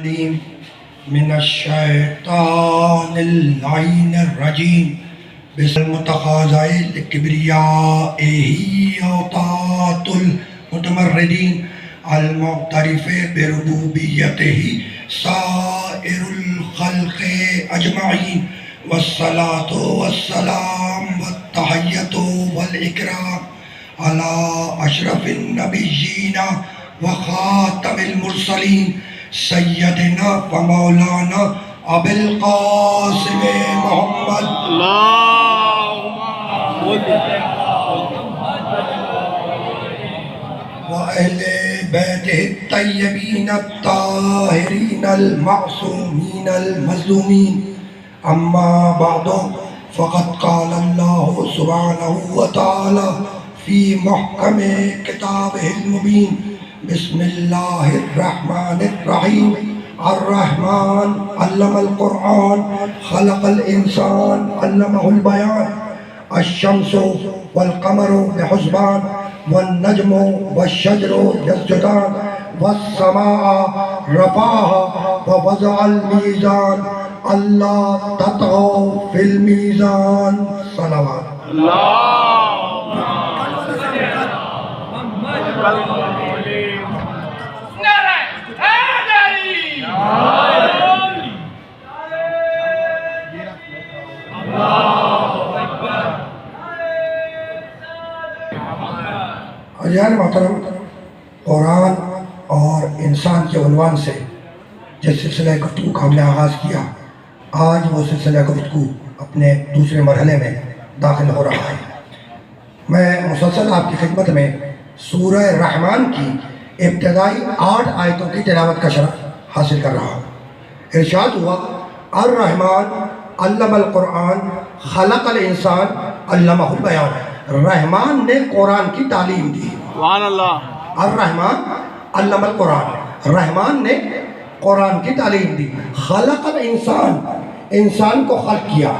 العليم من الشيطان اللعين الرجيم بسم المتخاذ لكبريائه وطاعة المتمردين المعترف بربوبيته سائر الخلق أجمعين والصلاة والسلام والتحية والإكرام على أشرف النبيين وخاتم المرسلين سيدنا ومولانا أبي القاسم محمد وأهل بيته الطيبين الطاهرين المعصومين المظلومين أما بعد فقد قال الله سبحانه وتعالى في محكم كتابه المبين بسم الله الرحمن الرحيم الرحمن علم القرآن خلق الإنسان علمه البيان الشمس والقمر بحسبان والنجم والشجر يسجدان والسماء رفعها ووضع الميزان ألا تطغوا في الميزان صلوات عزیزان محترم، قرآن اور انسان کے عنوان سے جس سلسلہ گفتگو کا ہم نے آغاز کیا، آج وہ سلسلہ گفتگو اپنے دوسرے مرحلے میں داخل ہو رہا ہے۔ میں مسلسل آپ کی خدمت میں سورہ رحمان کی ابتدائی 8 آیتوں کی تلاوت کا شرف حاصل کر رہا ہوں۔ ارشاد ہوا الرحمن علم القرآن خلق الانسان علمہ البیان۔ رحمان نے قرآن کی تعلیم دی۔ سبحان اللہ۔ الرحمن علم القرآن، رحمان نے قرآن کی تعلیم دی۔ خلق الانسان، انسان کو خلق کیا۔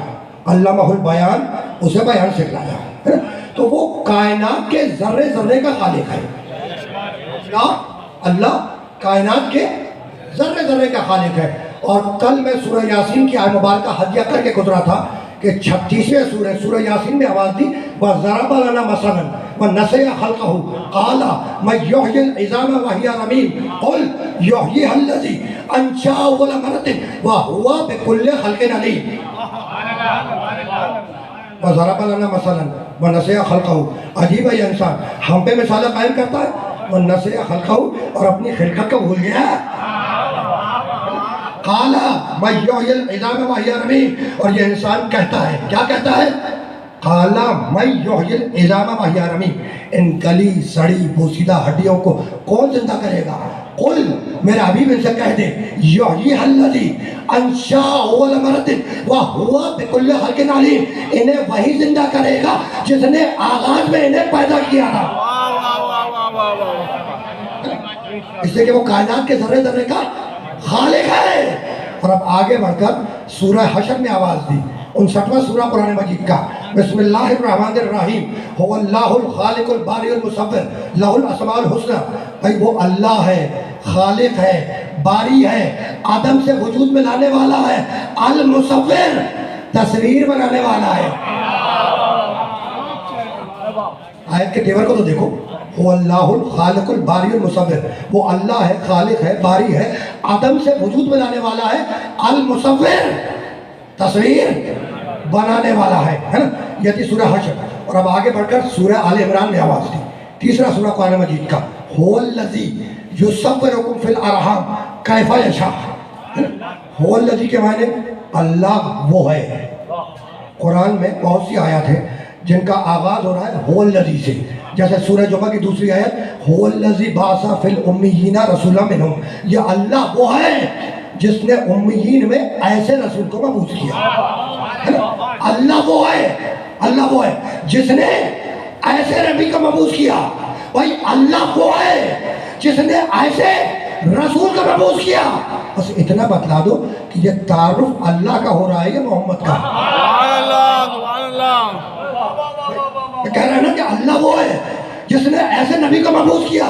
علمہ البیان، اسے بیان سکھلایا۔ تو وہ کائنات کے ذرے ذرے کا خالق ہے۔ کیا؟ اللہ کائنات کے ذرے ذرے کا خالق ہے۔ اور کل میں سورہ یاسین کی آیت مبارکہ ہدیہ کر کے گزرا تھا کہ 36ویں سورہ یاسین میں آواز دی وَضَرَبَ لَنَا مَثَلًا وَنَسِیَ خَلْقَهُ قَالَ مَن يُحْيِي الْعِظَامَ وَهِيَ رَمِيمٌ قُلْ يُحْيِيهَا الَّذِي أَنشَأَهَا أَوَّلَ مَرَّةٍ وَهُوَ بِكُلِّ خَلْقٍ عَلِيمٌ۔ وَضَرَبَ لَنَا مَثَلًا وَنَسِیَ خَلْقَهُ، عجیب ہے یہ انسان، ہم پہ مثال قائم کرتا ہے وَنَسِیَ خَلْقَهُ، اور اپنی خلقت کو بھول گیا ہے۔ قَالَ مَن يُحْيِي الْعِظَامَ وَهِيَ رَمِيمٌ، اور یہ انسان کہتا ہے، کیا کہتا ہے؟ قَالَ مَن يُحْيِي الْعِظَامَ وَهِيَ رَمِيمٌ، ان گلی سڑی بوسیدہ ہڈیوں کو کون زندہ کرے گا؟ قل، میرے حبیب ان سے کہہ دے یحییھا الذی انشأ اول مرۃ وہو بکل خلق علیم، انہیں وہی زندہ کرے گا جس نے آغاز میں انہیں پیدا کیا تھا۔ اس لیے کہ وہ کائنات کے ذرے ذرے کا خالق ہے۔ اور اب آگے بڑھ کر سورہ حشر میں آواز دی، 59واں سورہ قرآن مجید کا، بسم اللہ الرحمن الرحیم، هو اللہ الخالق الباری المصور لہ الاسماء الحسنی۔ بھائی وہ اللہ ہے، خالق ہے، باری ہے، آدم سے وجود میں لانے والا ہے، المصور، تصویر بنانے والا ہے۔ آیت کے تیور کو تو دیکھو، وہ اللہ الخالق الباری المصور، وہ اللہ ہے، خالق ہے، باری ہے، آدم سے وجود میں لانے والا ہے، المصور، تصویر بنانے والا ہے نا؟ یہ تھی سورہ حشر۔ اور اب آگے بڑھ کر سورہ آل عمران میں آواز دی، تیسرا سورہ قرآن مجید کا، هو الذی یصورکم فی الارحام کیف یشاء۔ هو الذی کے معنی اللہ وہ ہے۔ قرآن میں بہت سی آیات ہیں جن کا آغاز ہو رہا ہے هو الذی سے، جیسے سورہ جمعہ کی دوسری آیت هو الذی بعث فی الامیین رسولا منہم، یہ اللہ وہ ہے جس نے امیین میں ایسے رسول کو مبعوث کیا۔ اللہ وہ ہے، اللہ وہ ہے جس نے ایسے نبی کو مبعوث کیا۔ بھائی اللہ وہ ہے جس نے ایسے رسول کو مبعوث کیا۔ بس اتنا بتلا دو کہ یہ تعارف اللہ کا ہو رہا ہے یا محمد کا؟ سبحان اللہ، سبحان اللہ۔ کہہ رہے ہیں نا کہ اللہ وہ ہے جس نے ایسے نبی کو مبعوث کیا،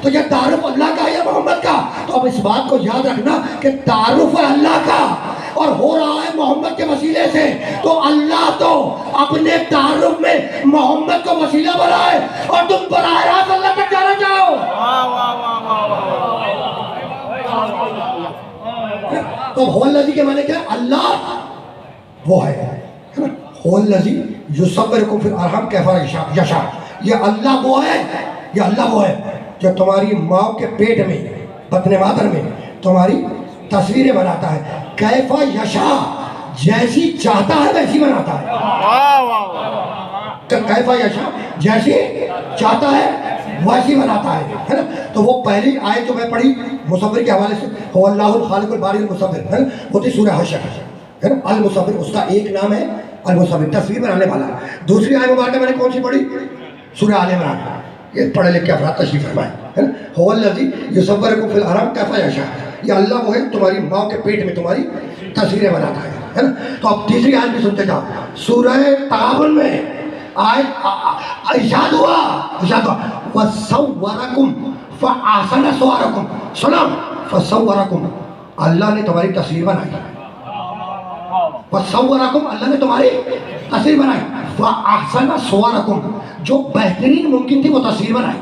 تو یہ تعارف اللہ کا ہے یا محمد کا؟ تو اب اس بات کو یاد رکھنا کہ تعارف ہے اللہ کا اور ہو رہا ہے محمد کے وسیلے سے، تو اللہ تو اپنے تعارف میں محمد کو وسیلہ بنائے اور تم براہ راست اللہ تک جانا چاہو۔ تو هو الذی کے معنی کیا ہے؟ اللہ وہ ہے هو الذی یصورکم فی الارحام کیف یشاء، یہ اللہ وہ ہے، یہ اللہ وہ ہے جو تمہاری ماں کے پیٹ میں بطن مادر میں تمہاری تصویریں بناتا ہے، کیف یشاء جیسی چاہتا ہے ویسی بناتا ہے، کیف یشاء جیسی چاہتا ہے ویسی بناتا ہے نا۔ تو وہ پہلی آیت جو میں پڑھی مصور کے حوالے سے، هو اللہ الخالق الباری المصور ہے نا، وہ تھی سورہ حشر ہے نا، المصور اس کا ایک نام ہے المصور، تصویر بنانے والا۔ دوسری آیت مبارکہ میں نے کون سی پڑھی؟ سورہ آل عمران، یہ پڑھے لکھ کے افراد تشریف فرمائے ہے نا، هو الذی یصورکم فی الارحام کیف یشاء، یہ اللہ وہ ہے تمہاری ماں کے پیٹ میں تمہاری تصویریں بناتا ہے نا۔ تو اب تیسری آیت بھی سنتے جاؤ، سورہ تغابن میں آیت ارشاد ہوا وَصَوَّرَكُمْ فَأَحْسَنَ صُوَرَكُمْ، سنا فَصَوَّرَكُمْ اللہ نے تمہاری تصویر بنائی، وَصَوَّرَكُمْ اللہ نے تمہاری تصویر بنائی، فَأَحْسَنَ صُوَرَكُمْ جو بہترین ممکن تھی وہ تصویر بنائی،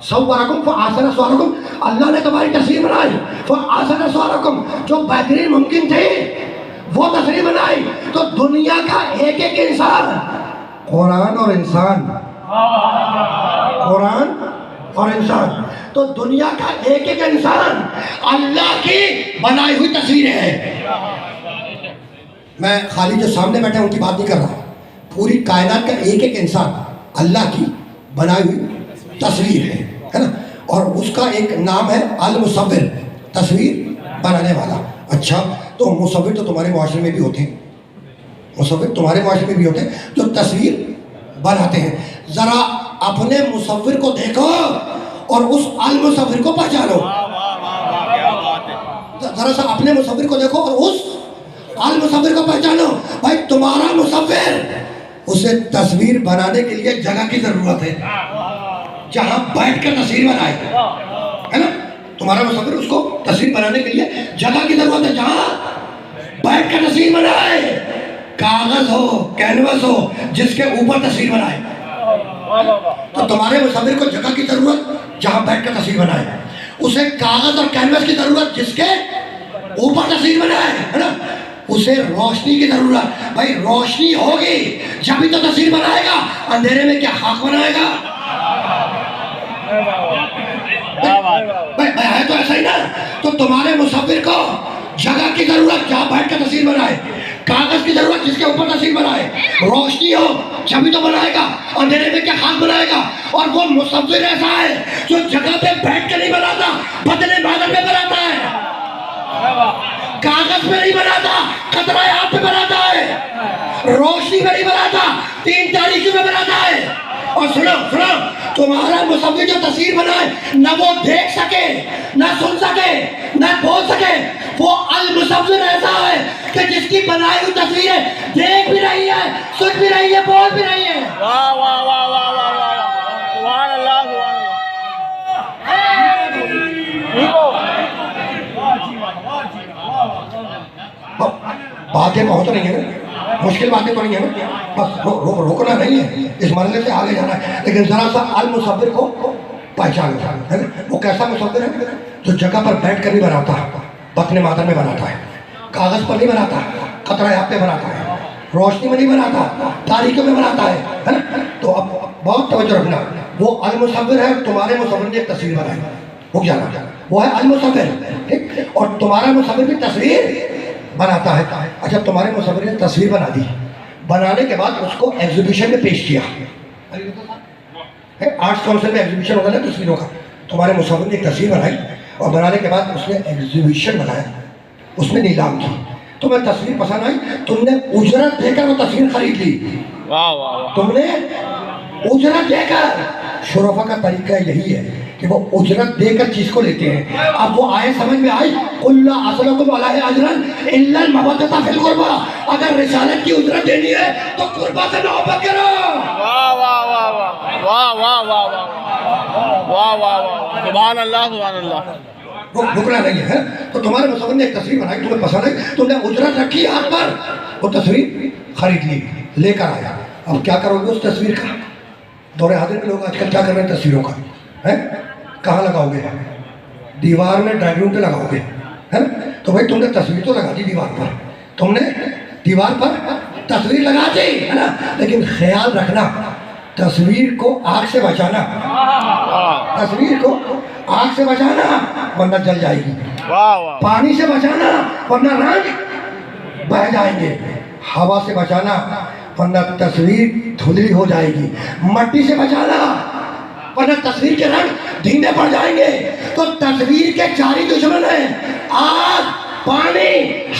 صورکم فاحسن صورکم اللہ نے تمہاری تصویر بنائی، فاحسن صورکم جو بہترین ممکن تھی وہ تصویر بنائی۔ تو دنیا کا ایک ایک انسان، قرآن اور انسان، قرآن اور انسان، تو دنیا کا ایک ایک انسان اللہ کی بنائی ہوئی تصویریں ہیں۔ میں خالی جو سامنے بیٹھے ہیں ان کی بات نہیں کر رہا، پوری کائنات کا ایک ایک انسان اللہ کی بنائی ہوئی تصویر ہے نا، اور اس کا ایک نام ہے المصور، تصویر بنانے والا۔ اچھا تو مصور تو تمہارے معاشرے میں بھی ہوتے ہیں، مصور تمہارے معاشرے میں بھی ہوتے ہیں جو تصویر بناتے ہیں۔ ذرا اپنے مصور کو دیکھو اور اس المصور کو پہچانو، ذرا سا اپنے مصور کو دیکھو اور اس المصور کو پہچانو۔ بھائی تمہارا مصور، اسے تصویر بنانے کے لیے جگہ کی ضرورت ہے جہاں بیٹھ کر تصویر بنائے ہے نا، تمہارا مصور اس کو تصویر بنانے کے لیے جگہ کی ضرورت ہے جہاں بیٹھ کر تصویر بنائے، کاغذ ہو کینوس ہو جس کے اوپر تصویر بنائے۔ تو تمہارے مصور کو جگہ کی ضرورت جہاں بیٹھ کر تصویر بنائے، اسے کاغذ اور کینوس کی ضرورت جس کے اوپر تصویر بنائے ہے نا، اسے روشنی کی ضرورت، بھائی روشنی ہوگی جبھی تو تصویر بنائے گا، اندھیرے میں کیا خاک بنائے گا؟ بھائی ہے تو ایسا ہی نا۔ تو تمہارے مصور کو جگہ کی ضرورت جہاں بیٹھ کر تصویر بنائے، کاغذ کی ضرورت جس کے اوپر تصویر بنائے، روشنی ہو جبھی تو بنائے گا، اندھیرے میں کیا خاک بنائے گا؟ اور وہ مصور ایسا ہے جو جگہ پہ بیٹھ کے نہیں بناتا، بدلے بادل میں بناتا ہے، کاغذ پہ نہیں بناتا، قطرہ آب پہ بناتا ہے، روشنی پہ نہیں بناتا، تین تاریخی میں بناتا ہے۔ اور سنو تمہارا مصور جو تصویر بنائے نہ وہ دیکھ سکے نہ سن سکے نہ بول سکے، وہ المصور ایسا ہے کہ جس کی بنائی ہوئی تصویریں دیکھ بھی رہی ہے، سن بھی رہی ہے، بول بھی رہی ہے۔ واہ واہ واہ واہ واہ واہ، سبحان اللہ باتیں بہت نہیں ہیں نا، مشکل باتیں تو نہیں ہیں نا، بس روکنا نہیں ہے، اس مرحلے سے آگے جانا ہے، لیکن ذرا سا المصور کو پہچان ہے نا۔ وہ کیسا مصور ہے جو جگہ پر بیٹھ کر نہیں بناتا، بطن مادر میں بناتا ہے، کاغذ پر نہیں بناتا، قطرہ آب پہ بناتا ہے، روشنی میں نہیں بناتا، تاریکی میں بناتا ہے نا۔ تو اب بہت توجہ رکھنا، وہ المصور ہے، تمہارے مصور نے ایک تصویر بنائی، رک جانا، وہ ہے المصور ٹھیک، اور تمہارا مصور بھی تصویر بناتا ہے۔ اچھا تمہارے مصور نے تصویر بنا دی، بنانے کے بعد اس کو ایگزیبیشن میں پیش کیا، آرٹس کونسل میں ایگزیبیشن ہوگا نا تصویروں کا، تمہارے مصور نے ایک تصویر بنائی اور بنانے کے بعد اس نے ایگزیبیشن بنایا، اس میں نیلام کی، تمہیں تصویر پسند آئی، تم نے اجرت دے کر وہ تصویر خرید لی، تم نے اجرت دے کر۔ شرفا کا طریقہ یہی ہے کہ وہ اجرت دے کر چیز کو لیتے ہیں. اب وہ آئے سمجھ میں آئی قُلْ لَا أَسْأَلُكُمْ عَلَيْهِ أَجْرًا إِلَّا الْمَوَدَّةَ فِي الْقُرْبَىٰ. اگر رسالت کی اجرت دینی ہے تو قربا سے محبت کرو. واہ واہ واہ واہ واہ واہ واہ واہ واہ واہ سبحان اللہ سبحان اللہ. رکنا نہیں ہے. تو تمہارے مصور نے ایک تصویر بنائی, تمہیں پسند ہے, تم نے اجرت رکھی ہاتھ پر, وہ تصویر خرید لی, لے کر آیا. اب کیا کرو گے اس تصویر کا؟ دور حاضر میں لوگ آج کل کیا کر رہے ہیں تصویروں کا, کہاں لگاؤ گے؟ دیوار میں, ڈرائنگ روم پہ لگاؤ گے. تو بھائی تم نے تصویر تو لگا دی دیوار پر, تم نے دیوار پر تصویر لگا دی ہے نا, لیکن خیال رکھنا تصویر کو آگ سے بچانا, تصویر کو آگ سے بچانا ورنہ جل جائے گی, پانی سے بچانا ورنہ رنگ بہہ جائیں گے, ہوا سے بچانا ورنہ تصویر دھندلی ہو جائے گی, مٹی سے بچانا ورنہ تصویر کے رنگ دھیمے پڑ جائیں گے. تو تصویر کے چار ہی دشمن ہیں, آگ, پانی,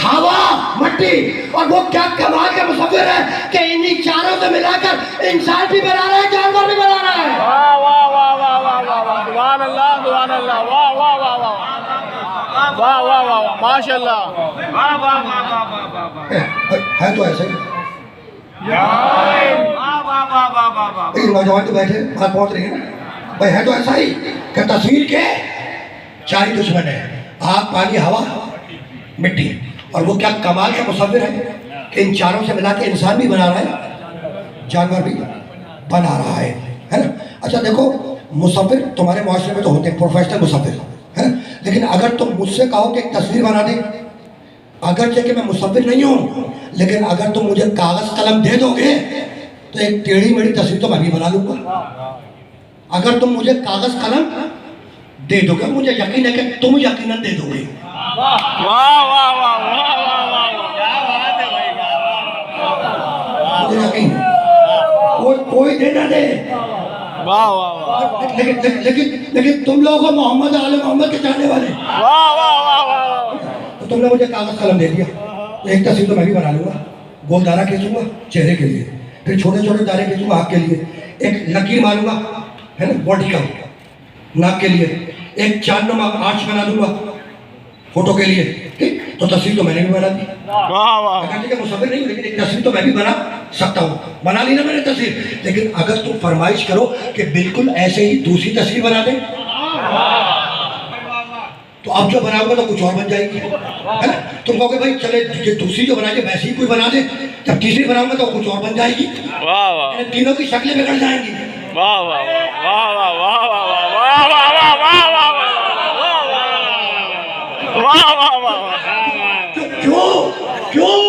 ہوا, مٹی. اور وہ کیا کمال کا مصور ہے کہ انہی چاروں سے ملا کر انسان بھی بنا رہا ہے, جانور بھی بنا رہا ہے. واہ واہ واہ واہ واہ واہ واہ سبحان اللہ سبحان اللہ. واہ واہ واہ واہ واہ واہ واہ ماشاء اللہ. واہ واہ واہ ہے تو ایسے ہی. نوجوان تو بیٹھے بات پہنچ رہی ہے نا بھائی, ہے تو ایسا ہی کہ تصویر کے چار ہی دشمن ہیں, آگ, پانی, ہوا, مٹی. اور وہ کیا کمال کا مصور ہے کہ ان چاروں سے ملا کے انسان بھی بنا رہا ہے, جانور بھی بنا رہا ہے نا. اچھا دیکھو, مصور تمہارے معاشرے میں تو ہوتے ہیں پروفیشنل مصور ہے نا, لیکن اگر تم مجھ سے کہو کہ ایک تصویر بنا دے, اگرچہ کہ میں مصور نہیں ہوں, لیکن اگر تم مجھے کاغذ قلم دے دو گے تو ایک ٹیڑھی میڑھی تصویر تو میں بھی بنا لوں گا. اگر تم مجھے کاغذ قلم دے دو گے, مجھے یقین ہے کہ تم یقیناً دے دو گے. واہ واہ واہ واہ واہ کیا بات ہے بھائی, مجھے یقین کوئی دے نہ دے. واہ واہ واہ لیکن تم لوگ ہو محمد آل محمد کے چاہنے والے, واہ واہ واہ واہ. تو تم نے مجھے کاغذ قلم دے دیا, ایک تصویر تو میں بھی بنا لوں گا. گول دارہ کھینچوں گا چہرے کے لیے, پھر چھوٹے چھوٹے دارے کھینچوں گا آنکھ کے لیے, ایک لکیر ماروں گا ہے نا باڈی کا ناک کے لیے, ایک چاند نما آنچ بنا دوں گا فوٹو کے لیے. ٹھیک, تو تصویر تو میں نے بھی بنا دی. واہ واہ اگر کہ مصور نہیں ہوں, لیکن ایک تصویر تو میں بھی بنا سکتا ہوں. بنا لی نا میں نے تصویر, لیکن اگر تم فرمائش کرو کہ بالکل ایسے ہی دوسری تصویر بنا دیں, تو اب جو بناؤ گا تو کچھ اور بن جائے گی ہے نا. تم کہو گے بھائی چلے دوسری جو بنائیے ویسے ہی کوئی بنا دے, جب تیسری بناؤں گا تو کچھ اور بن جائے گی. واہ واہ تینوں کی شکلیں بگڑ جائیں گی. واہ واہ واہ واہ واہ واہ واہ واہ واہ واہ واہ. کیوں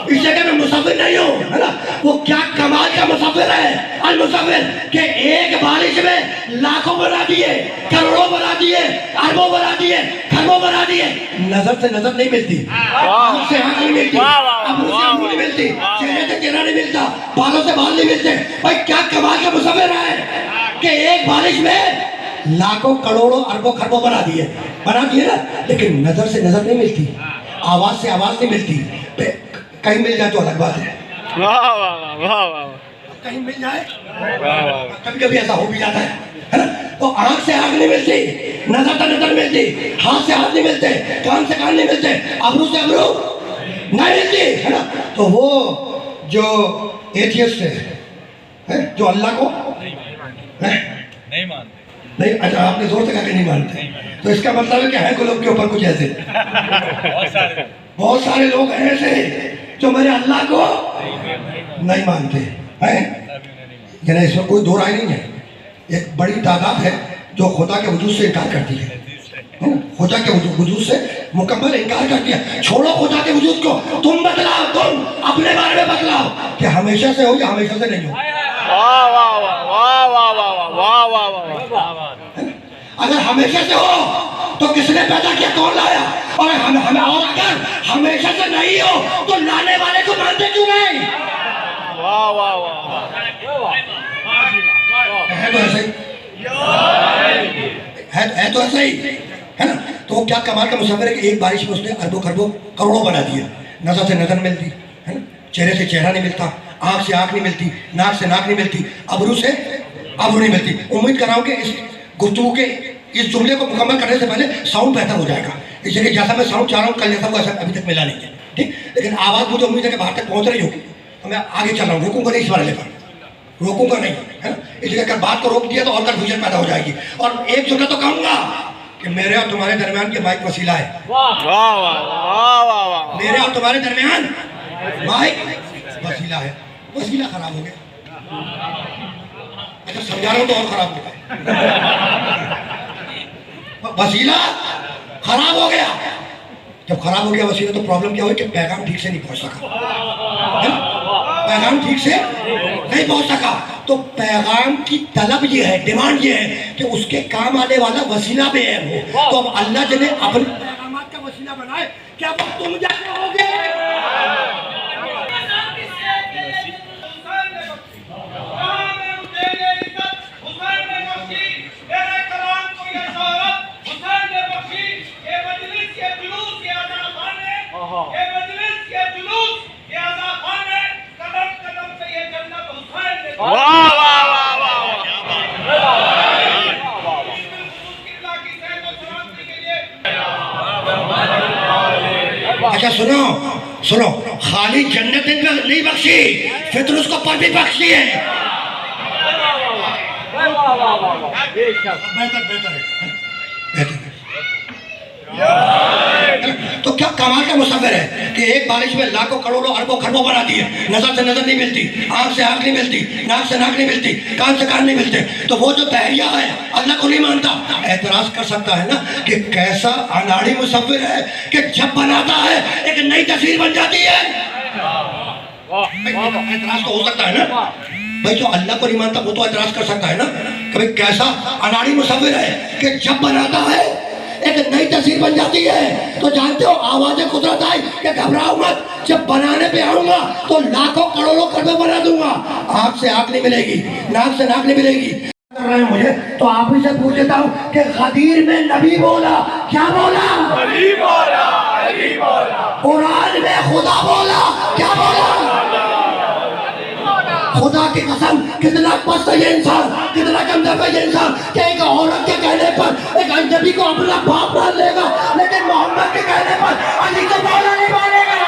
اس جگہ میں مصور نہیں ہوں ہے نا. وہ کیا کمال کا مصور ہے المصور کہ ایک بارش میں لاکھوں بنا دیے, کروڑوں بنا دیے, اربوں بنا دیے, کھربوں بنا دیے. نظر سے نظر نہیں ملتی, آنکھ سے آنکھ نہیں ملتی, ابرو سے ابرو نہیں ملتی, چہرے سے چہرہ نہیں ملتا, بالوں سے بال نہیں ملتے. بھائی کیا کمال کا مصور ہے کہ ایک بارش میں لاکھوں کروڑوں اربوں کھربوں بنا دیے نا, لیکن نظر سے نظر نہیں ملتی, آواز سے آواز نہیں ملتی. کہیں مل جائے تو الگ بات ہے, کہیں مل جائے, کبھی کبھی ایسا ہو بھی جاتا ہے نا. تو آنکھ سے آنکھ نہیں ملتی, نظر سے نظر ملتی, ہاتھ سے ہاتھ نہیں ملتے, کان سے کان نہیں ملتے, ابرو سے ابرو نہیں ملتی ہے نا. تو وہ جو ایتھیسٹ ہے جو اللہ کو نہیں مانتے, نہیں, اچھا آپ نے زور سے کہا کہ نہیں مانتے, تو اس کا مطلب ہے کہ ہے کوئی لوگ کے اوپر کچھ ایسے بہت سارے لوگ ہیں ایسے جو میرے اللہ کو نہیں مانتے ہیں. یعنی اس میں کوئی دو رائے نہیں ہے. ایک بڑی تعداد ہے جو خدا کے وجود سے انکار کرتی ہے, خدا کے وجود سے مکمل انکار کرتی ہے. چھوڑو خدا کے وجود کو, تم بتلاؤ, تم اپنے بارے میں بتلاؤ کہ ہمیشہ سے ہو یا ہمیشہ سے نہیں ہو. اگر ہمیشہ سے ہو تو کس نے پیدا کیا, کون لایا, اور اگر ہمیشہ سے نہیں ہو تو لانے والے کو مانتے کیوں نہیں. ہے تو ایسے ہی, ہے تو ایسے ہی ہے نا. تو وہ کیا کمال کا مصور ہے کہ ایک بارش میں اس نے اربوں کھربوں کروڑوں بنا دیا. نظر سے نظر ملتی ہے نا, چہرے سے چہرہ نہیں ملتا, آنکھ سے آنکھ نہیں ملتی, ناک سے ناک نہیں ملتی, ابرو سے ابرو نہیں ملتی. امید کر رہا ہوں کہ اس گفتگو کے اس جملے کو مکمل کرنے سے پہلے ساؤنڈ بہتر ہو جائے گا، اس لیے جیسا میں ساؤنڈ چاہ رہا ہوں کل جیسا وہ ایسا ابھی تک ملا نہیں ہے، ٹھیک؟ لیکن آواز مجھے امید ہے کہ باہر تک پہنچ رہی ہوگی، تو میں آگے چل رہا ہوں، روکوں گا نہیں اس مرحلے پر، روکوں گا نہیں، ہے نا؟ اس لیے اگر بات کو روک دیا تو اور کنفیوژن پیدا ہو جائے گی. اور ایک جملہ تو کہوں گا کہ میرے اور تمہارے درمیان کے مائک وسیلہ ہے. واہ واہ واہ واہ واہ. میرے اور تمہارے درمیان مائک وسیلہ ہے. وسیلہ خراب ہو گیا. اچھا سمجھا رہا ہوں تو اور خراب ہو گیا. وسیلہ خراب ہو گیا. جب خراب ہو گیا وسیلہ تو پرابلم کیا ہوئی کہ پیغام ٹھیک سے نہیں پہنچ سکا. پیغام ٹھیک سے نہیں پہنچ سکا. تو پیغام کی طلب یہ ہے، ڈیمانڈ یہ ہے کہ اس کے کام آنے والا وسیلہ بے عیب ہو. تو اب اللہ جنہیں اپنے پیغامات کا وسیلہ بنائے، کیا وہ تم جیسے ہوگے؟ اچھا سنو، خالی جنت ان میں نہیں بخشی، فطر اس کو پر بھی بخشی ہے. بہتر ہے. تو کیا کمال کا مصور ہے کہ ایک بارش میں لاکھوں کروڑوں اربوں خربوں بنا دیے. نظر سے نظر نہیں ملتی، آنکھ سے آنکھ نہیں ملتی، ناک سے ناک نہیں ملتی، کان سے کان نہیں ملتے. تو وہ جو بحریہ ہے اللہ کو نہیں مانتا، اعتراض کر سکتا ہے نا کہ کیسا اناڑی مصور ہے کہ جب بناتا ہے ایک نئی تصویر بن جاتی ہے. اعتراض تو ہو سکتا ہے نا بھائی. جو اللہ کو نہیں مانتا وہ تو اعتراض کر سکتا ہے نا کہ بھائی کیسا اناڑی مصور ہے کہ جب بناتا ہے ایک نئی تصویر بن جاتی ہے. تو جانتے ہو آواز قدرت آئی کہ گھبراؤ مت، جب بنانے پہ آؤں گا تو لاکھوں کروڑوں کروڑ بنا دوں گا. آنکھ سے آنکھ نہیں ملے گی، ناک سے ناک نہیں ملے گی. کر رہے ہیں مجھے تو آپ ہی سے پوچھ لیتا ہوں کہ غدیر میں نبی بولا، کیا بولا؟ علی بولا، علی بولا. قرآن میں خدا بولا، کیا بولا؟ خدا کی قسم کتنا پست ہے یہ انسان، کتنا کمزور ہے یہ انسان کہ ایک عورت کے کہنے پر ایک اجنبی کو اپنا باپ مان لے گا، لیکن محمد کے کہنے پر علی کو مولا نہیں مانے گا.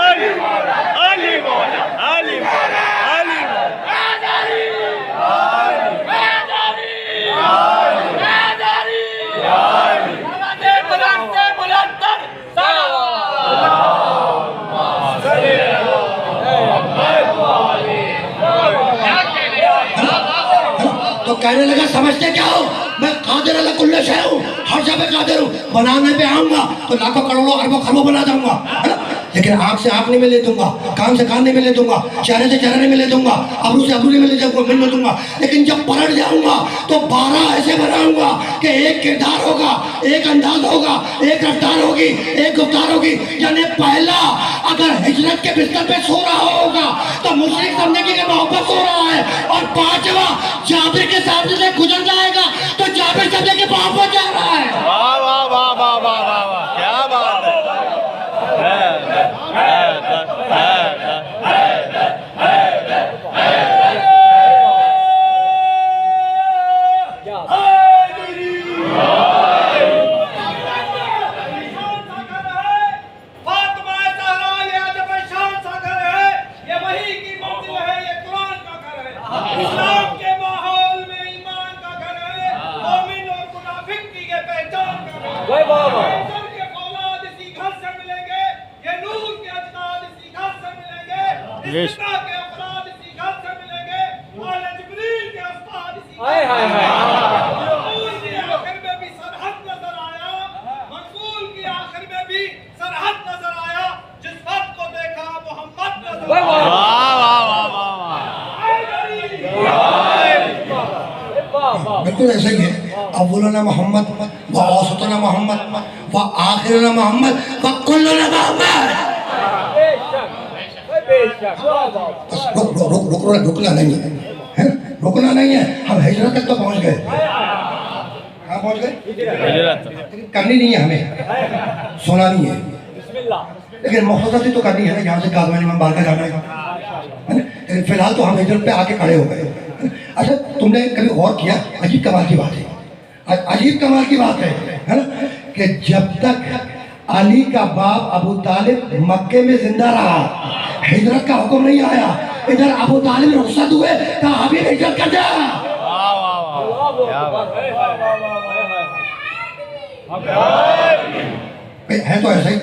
علی بولا، علی بولا. تو کہنے لگا سمجھتے کیا ہو، میں قادر علی کل شے ہوں، ہر جگہ قادر ہوں. بنانے پہ آؤں گا تو لاکھوں کروڑوں اربوں خربوں بنا دوں گا، لیکن آنکھ سے آنکھ نہیں ملے دوں گا، کان سے کان نہیں ملے دوں گا، چہرے سے چہرے نہیں ملے دوں گا، ابرو سے ابرو نہیں ملے دوں گا. لیکن جب پلٹ جاؤں گا تو 12 ایسے بناؤں گا کہ ایک کردار ہوگا، ایک انداز ہوگا، ایک رفتار ہوگی، ایک گفتار ہوگی. یعنی پہلا اگر ہجرت کے بستر پہ سو رہا ہوگا تو مشرک سمجھے گی کہ محبت سو رہا ہے، اور 5واں جابر کے سامنے سے گزر جائے گا تو جابر سمجھے کہ محبت جا رہا ہے. واہ واہ واہ واہ واہ واہ واہ، کیا بات ہے. بالکل ایسا ہی ہے. اولنا محمد و اوسطنا محمد و آخرنا محمد و کلنا محمد. رکنا نہیں ہے، رکنا نہیں ہے. ہم ہجرت تک تو پہنچ گئے. کہاں پہنچ گئے؟ کرنی نہیں ہے ہمیں، سونا نہیں ہے، لیکن مختصر سی تو کرنی ہے نا. یہاں سے کاغذ امام بارگاہ جانا ہے. لیکن فی الحال تو ہم ہجرت پہ آ کے کھڑے ہو گئے. اچھا تم نے کبھی غور کیا، عجیب کمال کی بات ہے، عجیب کمال کی بات ہے نا، کہ جب تک علی کا باپ ابو طالب مکے میں زندہ رہا، ہجرت کا حکم نہیں آیا، ادھر ابو طالب رخصت ہوئے، کہا حبیب ہجرت کر جا۔ ہے تو ایسا ہی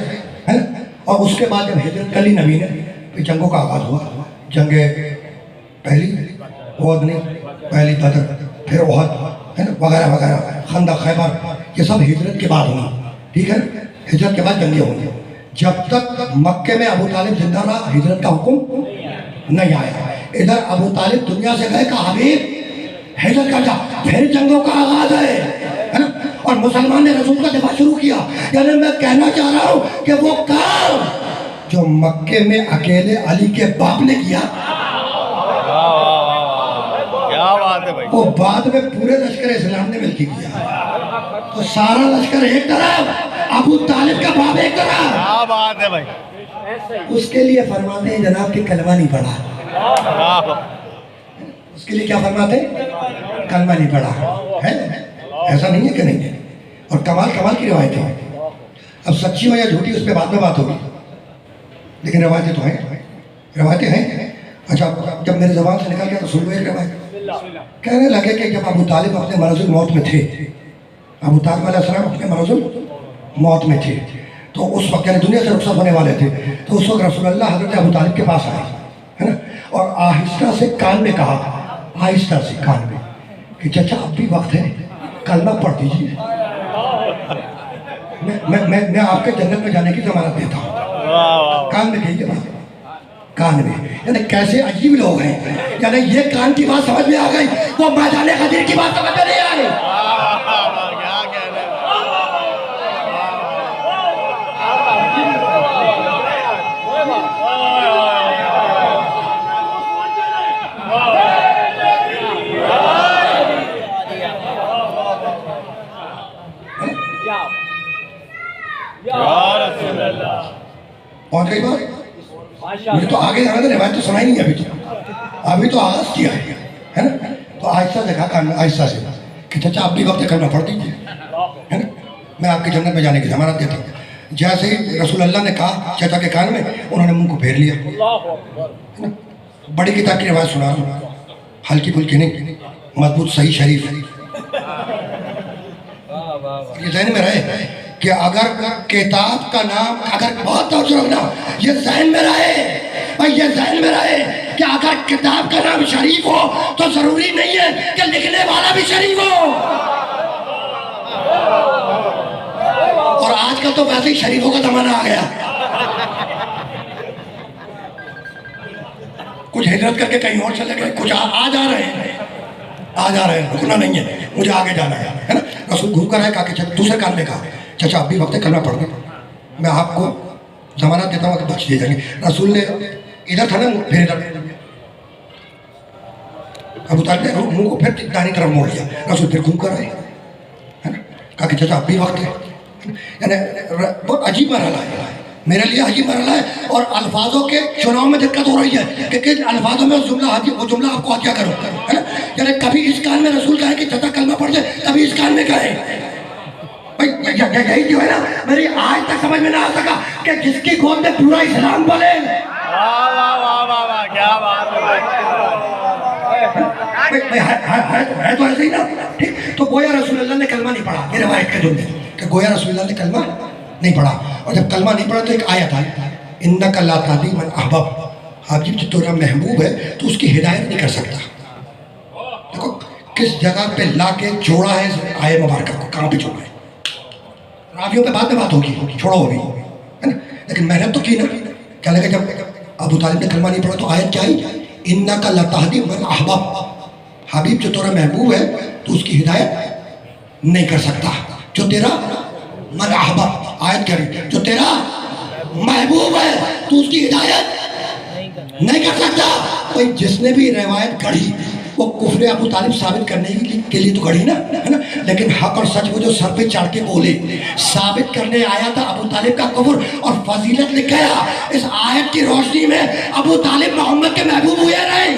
ہے نا۔ اور اس کے بعد جب ہجرت کر لی نبی نے، پھر جنگوں کا آغاز ہوا، جنگ پہلی احد نہیں، پہلی بدر، پھر احد ہے نا، وغیرہ وغیرہ، خندق، خیبر، یہ سب ہجرت کے بعد ہونا، ٹھیک ہے، ہجرت کے بعد جنگیں ہوئی۔ جب تک مکے میں ابو طالب زندہ رہا، ہجرت کا حکم نہیں آیا۔ ادھر ابو طالب دنیا سے گئے، کہا حبیب ہجرت کر جا، پھر جنگوں کا آغاز ہے نا، اور مسلمان نے رسول کا دفاع شروع کیا۔ یعنی میں کہنا چاہ رہا ہوں کہ وہ کام جو مکے میں اکیلے علی کے باپ نے کیا، وہ بعد میں پورے لشکر اسلام نے مل کے کیا۔ تو سارا لشکر ایک طرف، ابو طالب کا باپ ایک طرف۔ کیا بات ہے بھائی، اس کے لیے فرماتے ہیں جناب کہ کلمہ نہیں پڑھا۔ اس کے لیے کیا فرماتے ہیں؟ کلمہ نہیں پڑھا ہے، ایسا نہیں ہے کہ نہیں ہے۔ اور کمال کی روایتیں ہیں، اب سچی ہو یا جھوٹی اس پہ بعد میں بات ہوگی، لیکن روایتیں تو ہیں، روایتیں ہیں۔ اچھا جب میرے زبان سے نکل گیا تو سن لو ایک روایت، کہنے لگے کہ جب ابو طالب اپنے مرض الموت میں تھے، ابو طالب علیہ السلام اپنے مرض الموت میں تھے، تو اس وقت یعنی دنیا سے رخصت ہونے والے تھے، تو اس وقت رسول اللہ حضرت ابو طالب کے پاس آئے ہے نا، اور آہستہ سے کان میں کہا، آہستہ سے کان میں، کہ چچا اب بھی وقت ہے، کلمہ پڑھ دیجیے، میں آپ کے جنت میں جانے کی ضمانت دیتا ہوں۔ کان میں کہیے بات، کان میں، یعنی کیسے عجیب لوگ ہیں، یعنی یہ کان کی بات سمجھ میں آ گئی، وہ میدان غدیر کی بات سمجھ میں نہیں آئی۔ پہنچ گئی بات؟ مجھے تو آگے جانا تھا، روایت تو سنائی نہیں ابھی تو آغاز کیا ہے نا۔ تو آہستہ سے کہا، آہستہ سے کہ چچا آپ بھی وقت کلمہ پڑھ دیجیے ہے نا، میں آپ کی جنت میں جانے کی ضمانت دیتا ہوں۔ جیسے ہی رسول اللہ نے کہا چچا کے کان میں، انہوں نے منہ کو پھیر لیا ہے نا۔ بڑی کتاب کی روایت سنا رہا ہوں، ہلکی پھلکی نہیں، مضبوط صحیح شریف۔ یہ ذہن میں رہے کہ اگر کتاب کا نام، اگر بہت توجہ رکھنا، یہ ذہن میں رہے، یہ ذہن میں رہے کہ اگر کتاب کا نام شریف ہو تو ضروری نہیں ہے کہ لکھنے والا بھی شریف ہو۔ اور آج کل تو ویسے ہی شریفوں کا زمانہ آ گیا، کچھ ہجرت کر کے کہیں اور چلے گئے، کچھ آ جا رہے ہیں، رکنا نہیں ہے، مجھے آگے جانا ہے نا۔ رسول گھوم کر آئے، کہا کہ دوسرے کان میں کہا چچا اب بھی وقت کلمہ پڑھ دیں، میں آپ کو ضمانت دیتا ہوں کہ بخش دیے جائیں گے۔ رسول نے ادھر تھا نا، پھر ادھر، ابو طالب نے منہ کو پھر دائیں طرف موڑ لیا، رسول پھر گھوم کر آئے ہے نا، کہا کہ چچا اب بھی وقت ہے۔ یعنی بہت عجیب مرحلہ ہے، میرے لیے عجیب مرحلہ ہے، اور الفاظوں کے چناؤ میں دقت ہو رہی ہے کہ کن الفاظوں میں وہ جملہ آپ کو عطیہ کرو ہے نا۔ یعنی کبھی اس کان میں رسول کہے کہ چچا کلمہ پڑھ دے، کبھی اس کان میں کہے، یہی جو ہے نا، میری آج تک سمجھ میں نہ آ سکا کہ جس کی گود میں پورا اسلام بولے۔ کیا بات ہے تو ایسے ہی نا، ٹھیک۔ تو گویا رسول اللہ نے کلمہ نہیں پڑھا، یہ روایت کے جملے کہ گویا رسول اللہ نے کلمہ نہیں پڑھا، اور جب کلمہ نہیں پڑھا تو ایک آیت آئی، انک لا تہدی من احببت، آپ جب تیرا محبوب ہے تو اس کی ہدایت نہیں کر سکتا۔ دیکھو کس جگہ پہ لا کے جوڑا ہے آیت مبارکہ کو، کہاں پہ جوڑا ہے، راویوں پہ بعد میں بات ہوگی، چھوڑو ابھی ہے نا، لیکن محنت تو کی نا۔ کیا لگا جب ابو طالب نے کلمہ نہیں پڑھا تو آیت کیا آئی، انک لا تہدی من احببت، حبیب جو تیرا محبوب ہے تو اس کی ہدایت نہیں کر سکتا، جو تیرا من احببت، آیت کہہ رہی جو تیرا محبوب ہے تو اس کی ہدایت نہیں کر سکتا۔ بھائی جس نے بھی روایت گڑھی وہ کفر ابو طالب ثابت کرنے کے لیے تو گڑھی نا ہے نا، لیکن حق اور سچ وہ جو سر پہ چڑھ کے بولے، ثابت کرنے آیا تھا ابو طالب کا کفر اور فضیلت لکھ گیا۔ اس آیت کی روشنی میں ابو طالب محمد کے محبوب ہوئے نہیں،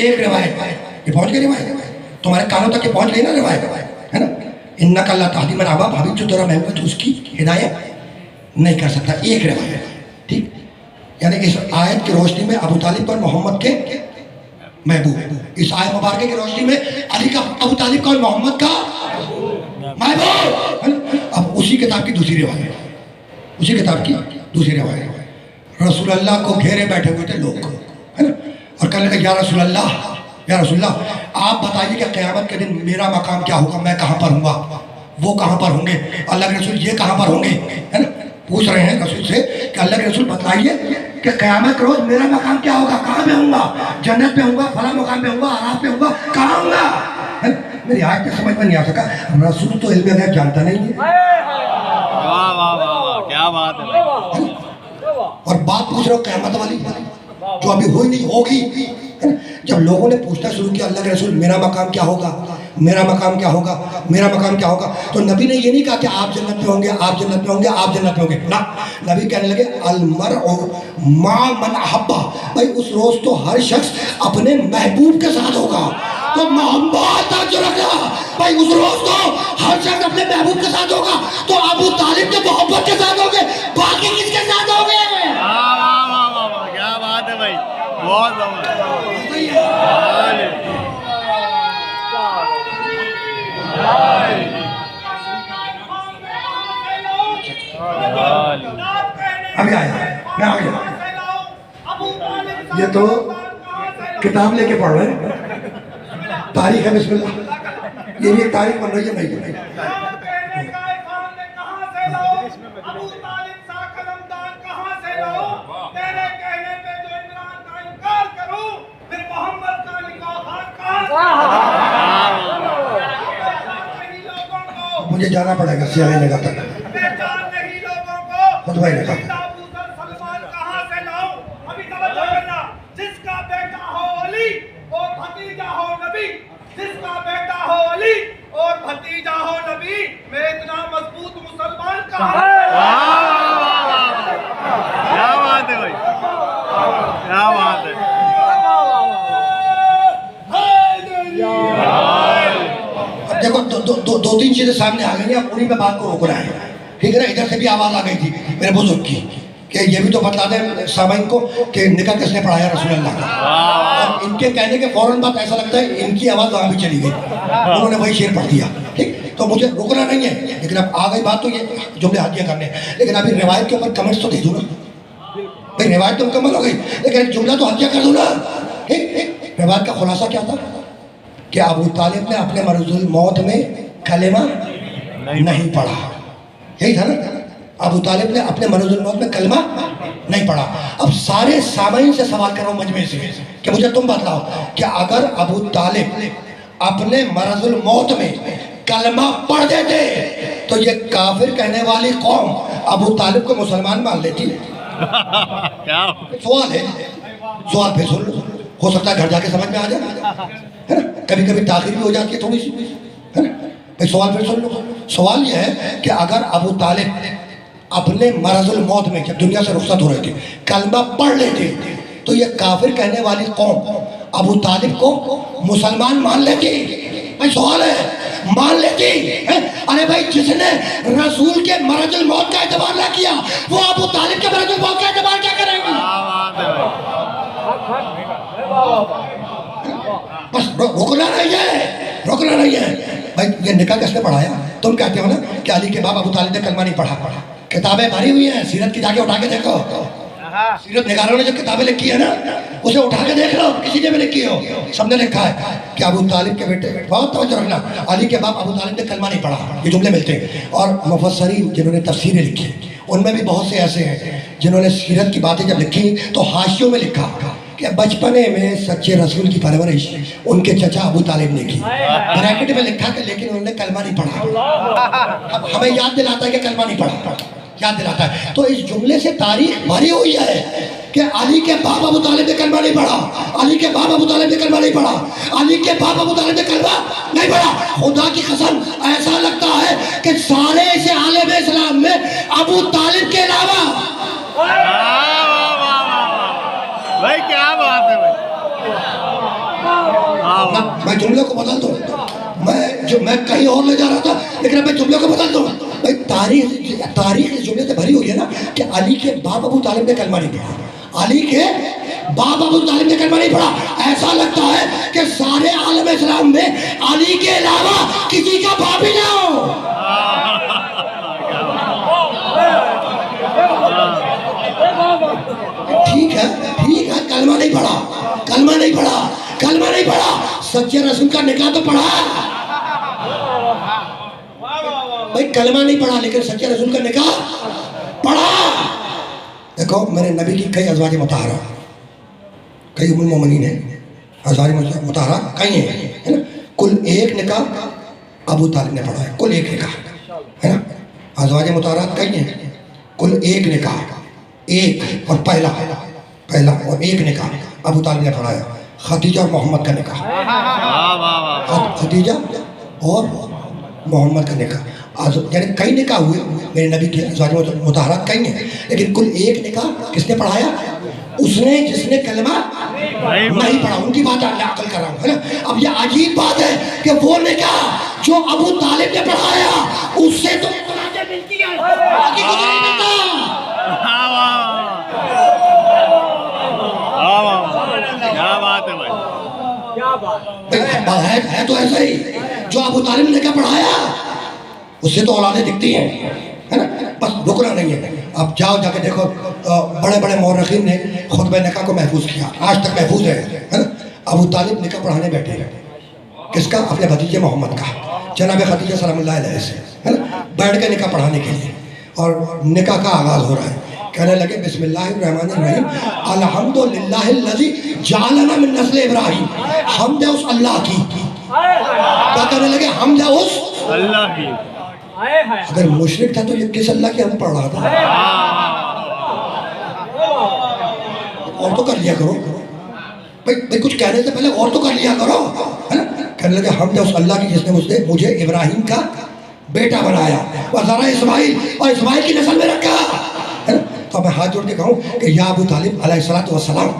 ایک روایت یہ پہنچ گئی، روایت تمہارے کانوں تک یہ پہنچ گئی نا روایت، ہے نا؟ انک اللہ تہدی من احببت، بھابھی جو تیرا محبوب ہے تو اس کی ہدایت نہیں کر سکتا. ایک روایت، ٹھیک. یعنی اس آیت کی روشنی میں ابو طالب پر محمد کے محبوب، اس آیت مبارکہ کی روشنی میں علی کا ابو طالب کا اور محمد کا محبوب. اب اسی کتاب کی دوسری روایت، اسی کتاب کی دوسری روایت، رسول اللہ کو گھیرے بیٹھے ہوئے تھے لوگ، ہے نا؟ اور کہنے لگا یا رسول اللہ، یا رسول اللہ آپ بتائیے کہ قیامت کے دن میرا مقام کیا ہوگا، میں کہاں پر ہوں گا، وہ کہاں پر ہوں گے، اللہ کے رسول یہ کہاں پر ہوں گے، ہے نا؟ پوچھ رہے ہیں رسول سے کہ اللہ کے رسول بتائیے کہ قیامت کے روز میرا مقام کیا ہوگا، کہاں پہ ہوں گا، جنت پہ ہوں گا، فلاں مقام پہ ہوں گا، عراف پہ ہوں گا، کہاں ہوں گا. میری آیت کے سمجھ میں نہیں آ سکا. رسول تو علم غیب جانتا نہیں ہے. واہ واہ واہ واہ، کیا بات ہے بھائی. اور بات پوچھ رہے ہو قیامت والی جو ابھی ہوئی نہیں ہوگی. جب لوگوں نے پوچھنا شروع کیا اللہ کے رسول میرا مقام کیا ہوگا، میرا مقام کیا ہوگا، میرا مقام کیا ہوگا، تو نبی نے یہ نہیں کہا کہ آپ جنت میں ہوں گے، آپ جنت میں ہوں گے، آپ جنت میں ہوں گے. نہ، نبی کہنے لگے المرء مع من احبہ. بھائی اس روز تو ہر شخص اپنے محبوب کے ساتھ ہوگا. تو محبت جو رکھنا بھائی، اس روز تو ہر شخص اپنے محبوب کے ساتھ ہوگا. تو ابو طالب کے محبت کے ساتھ ہوگے، باقی کس کے ساتھ ہوگے؟ کیا بات ہے بھائی، بہت زبردست. ابھی آیا میں آ گیا. یہ تو کتاب لے کے پڑھ رہے ہیں، تاریخ ہے. بسم اللہ، یہ بھی ایک تاریخ بن رہی ہے. نہیں مجھے جانا پڑے گا سیاہ نگاہ تک، خطبہ نگاہ. میں اتنا مضبوط مسلمان کہاں ہے. کیا بات ہے بھائی، کیا بات ہے. اب دیکھو دو تین چیزیں سامنے آ گئی ہیں، اب انہیں پہ بات کو روکنا ہے. ٹھیک ہے نا؟ ادھر سے بھی آواز آ گئی تھی میرے بزرگ کی کہ یہ بھی تو بتلا دیں سامعین کو کہ نکاح کس نے پڑھایا رسول اللہ کا. اور ان کے کہنے کے فوراً بعد ایسا لگتا ہے ان کی آواز وہاں بھی چلی گئی، انہوں نے وہی شعر پڑھ دیا. ٹھیک، تو مجھے رکنا نہیں ہے. لیکن اب آ گئی بات تو یہ جملے حدیہ کرنے. لیکن ابھی روایت کے اوپر کمنٹس تو دے دوں نا بھائی، روایت تو مکمل ہو گئی لیکن جملہ تو حدیہ کر دوں نا. ٹھیک، روایت کا خلاصہ کیا تھا کہ ابو طالب نے اپنے مرض الموت میں کلمہ نہیں پڑھا. یہی تھا نا، ابو طالب نے اپنے مرض الموت میں کلمہ نہیں پڑھا. اب سارے سامعین سے سوال کر رہا ہوں مجمع سے کہ مجھے تم بتلاؤ کہ اگر ابو طالب اپنے مرض الموت میں کلمہ پڑھ دیتے تو یہ کافر کہنے والی قوم ابو طالب کو مسلمان مان لیتی. سوال ہے، سوال پھر سن لو، ہو سکتا ہے گھر جا کے سمجھ میں آ جائے، ہے نا؟ کبھی کبھی تاخیر بھی ہو جاتی ہے تھوڑی سی، ہے نا؟ بھائی سوال پھر سن لو. سوال یہ ہے کہ اگر ابو طالب اپنے مرض الموت میں جب دنیا سے رخصت ہو رہے تھے کلمہ پڑھ لیتے تو یہ کافر کہنے والی قوم ابو طالب کو مسلمان مان لیتی. بھائی سوال ہے، مان لیتی؟ ارے بھائی جس نے رسول کے مرض الموت کا اعتبار نہ کیا وہ ابو طالب کے مرض الموت کا اعتبار کیا کریں گے؟ بس رکنا نہیں ہے، رکنا نہیں ہے. بھائی یہ نکاح کس نے پڑھایا؟ تم کہتے ہو نا کہ علی کے باپ ابو طالب نے کلمہ نہیں پڑھا. کتابیں بھری ہوئی ہیں، سیرت کی جا کے اٹھا کے دیکھو. سیرت نگاروں نے جو کتابیں لکھی ہے نا اسے اٹھا کے دیکھ لو، کسی نے بھی لکھی ہو، سب نے لکھا ہے کہ ابو طالب کے بیٹے، بہت توجہ رکھنا، علی کے باپ ابو طالب نے کلمہ نہیں پڑھا. یہ جملے ملتے ہیں. اور مفسرین جنہوں نے تفسیریں لکھی ان میں بھی بہت سے ایسے ہیں جنہوں نے سیرت کی باتیں جب لکھی تو حاشیوں میں لکھا کہ بچپنے میں سچے رسول کی پرورش ان کے چچا ابو طالب نے کی. بریکٹ میں لکھا کہ لیکن انہوں نے کلمہ نہیں پڑھا. اب ہمیں یاد دلاتا ہے کہ کلمہ نہیں پڑھا، یاد دلاتا ہے. تو اس جملے سے تاریخ بھری ہوئی ہے کہ علی کے باپ ابو طالب نے کلمہ نہیں پڑھا، علی کے باپ ابو طالب نے کلمہ نہیں پڑھا، علی کے باپ ابو طالب نے کلمہ نہیں پڑھا. خدا کی قسم ایسا لگتا ہے کہ سارے ایسے عالم اسلام میں ابو طالب کے علاوہ بھائی کیا بات ہے بھائی. میں جملے کو بدل دوں. میں کہیں اور لے جا رہا تھا لیکن اب میں جملے کو بدل دوں. بھائی تاریخ اس جملے سے بھری ہوئی ہے نا کہ علی کے باپ ابو طالب نے کلمہ نہیں پڑھا. علی کے باپ ابو طالب نے کلمہ نہیں پڑھا. ایسا لگتا ہے کہ سارے عالم اسلام میں علی کے علاوہ کسی کا باپ ہی نہ ہو. ٹھیک ہے کلمہ نہیں پڑھا سچے رسول کا نکاح تو پڑھا. بھائی کلمہ نہیں پڑھا لیکن سچے رسول کا نکاح پڑھا. دیکھو میرے نبی کی کئی ازواج مطہرہ, کئی ام المومنین ہیں, ازواج مطہرہ کئی ہیں, کل ایک نکاح ابو طالب نے پڑھا ہے. کل ایک نکاح ہے نا. ازواج مطہرات کئی ہیں, کل ایک نکاح, ایک اور پہلا اور ایک نکاح ابو طالب نے پڑھایا. خدیجہ اور محمد کا نکاح, خدیجہ اور محمد کا نکاح, یعنی کئی نکاح ہوئے میرے نبی کے ازواج مطہرات کئی ہیں لیکن کل ایک نکاح کس نے پڑھایا؟ اس نے جس نے کلمہ نہیں پڑھا. ان کی بات عقل کر رہا ہوں ہے نا. اب یہ عجیب بات ہے کہ وہ نکاح جو ابو طالب نے پڑھایا اس سے تو ملتی ہے, باقی کچھ نہیں ملتا. کیا بات ہے بھائی. ہے تو ایسا ہی, جو ابو طالب نے کیا پڑھایا اس سے تو اولادیں دکھتی ہیں ہے نا. بس رکنا نہیں ہے. اب جاؤ جا کے دیکھو بڑے بڑے مورخین نے خطبہ نکاح کو محفوظ کیا, آج تک محفوظ ہے نا. ابو طالب نکاح پڑھانے بیٹھے کس کا؟ اپنے بھتیجے محمد کا, جناب خدیجہ سلام اللہ علیہ سے ہے نا. بیٹھ کے نکاح پڑھانے کے لیے اور نکاح کا آغاز ہو رہا ہے. کہنے لگے بسم اللہ الرحمن الرحیم الحمدللہ الذی جعلنا من نسل ابراہیم. حمد ہے اس اللہ کی. کیا کہنے لگے؟ حمد ہے اس اللہ کی. اگر مشرک تھا تو یہ کس اللہ کی ہم پڑھ رہا تھا؟ اور تو کر لیا کرو بھائی, کچھ کہنے سے پہلے اور تو کر لیا کرو ہے نا. کہنے لگے حمد ہے اس اللہ کی جس نے مجھے ابراہیم کا بیٹا بنایا اور ذرا اسماعیل کی نسل میں رکھا ہے نا. تو میں ہاتھ جوڑ کے کہوں کہ یا ابو طالب علیہ الصلوۃ والسلام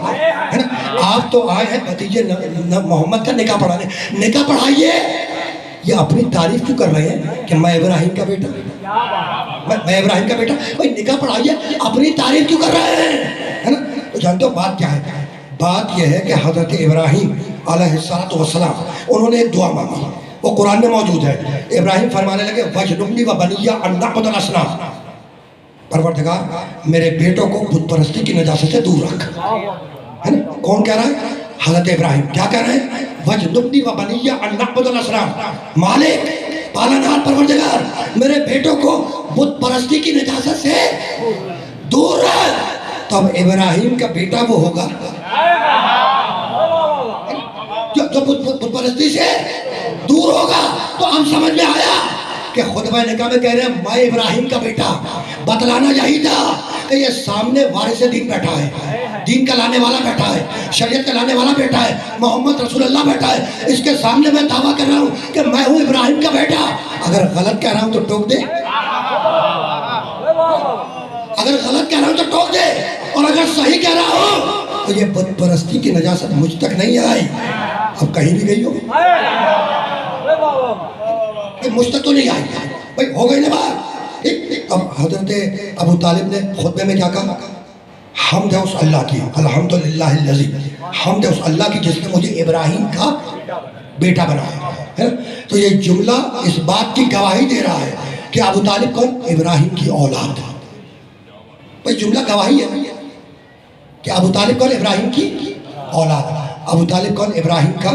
ہے نا, آپ تو آئے ہیں بھتیجے محمد کا نکاح پڑھانے. نکاح پڑھائیے. یہ اپنی تعریف کیوں کر رہے ہیں کہ میں ابراہیم کا بیٹا, میں ابراہیم کا بیٹا. بھائی نکاح پڑھائیے, اپنی تعریف کیوں کر رہے ہیں ہے نا. تو جانتے ہو بات کیا ہے؟ بات یہ ہے کہ حضرت ابراہیم علیہ الصلوۃ والسلام انہوں نے ایک دعا مانگی, وہ قرآن میں موجود ہے. ابراہیم فرمانے لگے وَجْنُبْنِي وَبَنِيَّ أَن نَعْبُدَ الْأَصْنَامَ, پروردگار میرے بیٹوں کو بت پرستی کی نجاست سے دور رکھ ہے نا. کون کہہ رہا ہے؟ حضرت ابراہیم. کیا کہہ رہے ہیں؟ وَجْنُبْنِي وَبَنِيَّ أَن نَعْبُدَ الْأَصْنَامَ, مالک پالنہار پروردگار میرے بیٹوں کو بت پرستی کی نجاست سے دور رکھ. تو اب ابراہیم کا بیٹا وہ ہوگا جو بت پرستی سے دور ہوگا. تو ہم سمجھ میں آیا کہ خطبہ نکاح میں کہہ رہے ہیں میں ابراہیم کا بیٹا. بتلانا یہی تھا کہ یہ سامنے وارث دین بیٹھا ہے, دین کا لانے والا بیٹھا ہے, شریعت کا لانے والا بیٹھا ہے, محمد رسول اللہ بیٹھا ہے. اس کے سامنے میں دعویٰ کر رہا ہوں کہ میں ہوں ابراہیم کا بیٹا. اگر غلط کہہ رہا ہوں تو ٹوک دے, اگر غلط کہہ رہا ہوں تو ٹوک دے, اور اگر صحیح کہہ رہا ہوں تو یہ بت پرستی کی نجاست مجھ تک نہیں آئی. اب کہیں بھی گئی ہو مجھ تک تو نہیں آئی بھائی, ہو گئی نا بات. اب حضرت ابو طالب نے خطبے میں کیا کہا؟ حمد ہے اس اللہ کی, الحمدللہ الذی, حمد ہے اس اللہ کی جس نے مجھے ابراہیم کا بیٹا بنایا ہے. تو یہ جملہ اس بات کی گواہی دے رہا ہے کہ ابو طالب کون؟ ابراہیم کی اولاد. بھائی جملہ گواہی ہے کہ ابو طالب کون؟ ابراہیم کی اولاد. ابو طالب کون؟ ابراہیم کا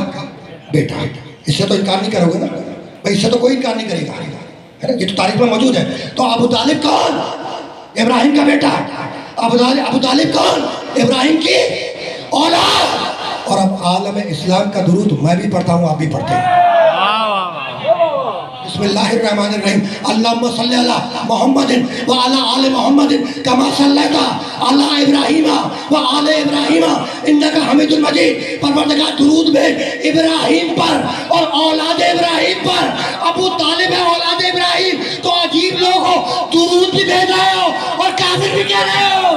بیٹا. اس سے تو انکار نہیں کرو گے نا بھائی, اس سے تو کوئی انکار نہیں کرے گا ہے نا, یہ تو تاریخ میں موجود ہے. تو ابو طالب کون؟ ابراہیم کا بیٹا. ابو طالب کون؟ ابراہیم کی اولاد. اور اب عالم اسلام کا درود میں بھی پڑھتا ہوں, آپ بھی پڑھتے ہیں. بسم اللہ الرحمن الرحیم اللہم صلی علی محمد وعلی آل محمد کما صلیت علی ابراہیم وآل ابراہیم انکا حمید المجید. پروردگار درود میں ابراہیم پر اور اولاد ابراہیم پر. ابو طالب ہے اولاد ابراہیم, تو عجیب لوگ ہو, درود بھی بھیج رہے ہو اور کافر بھی کہہ رہے ہو.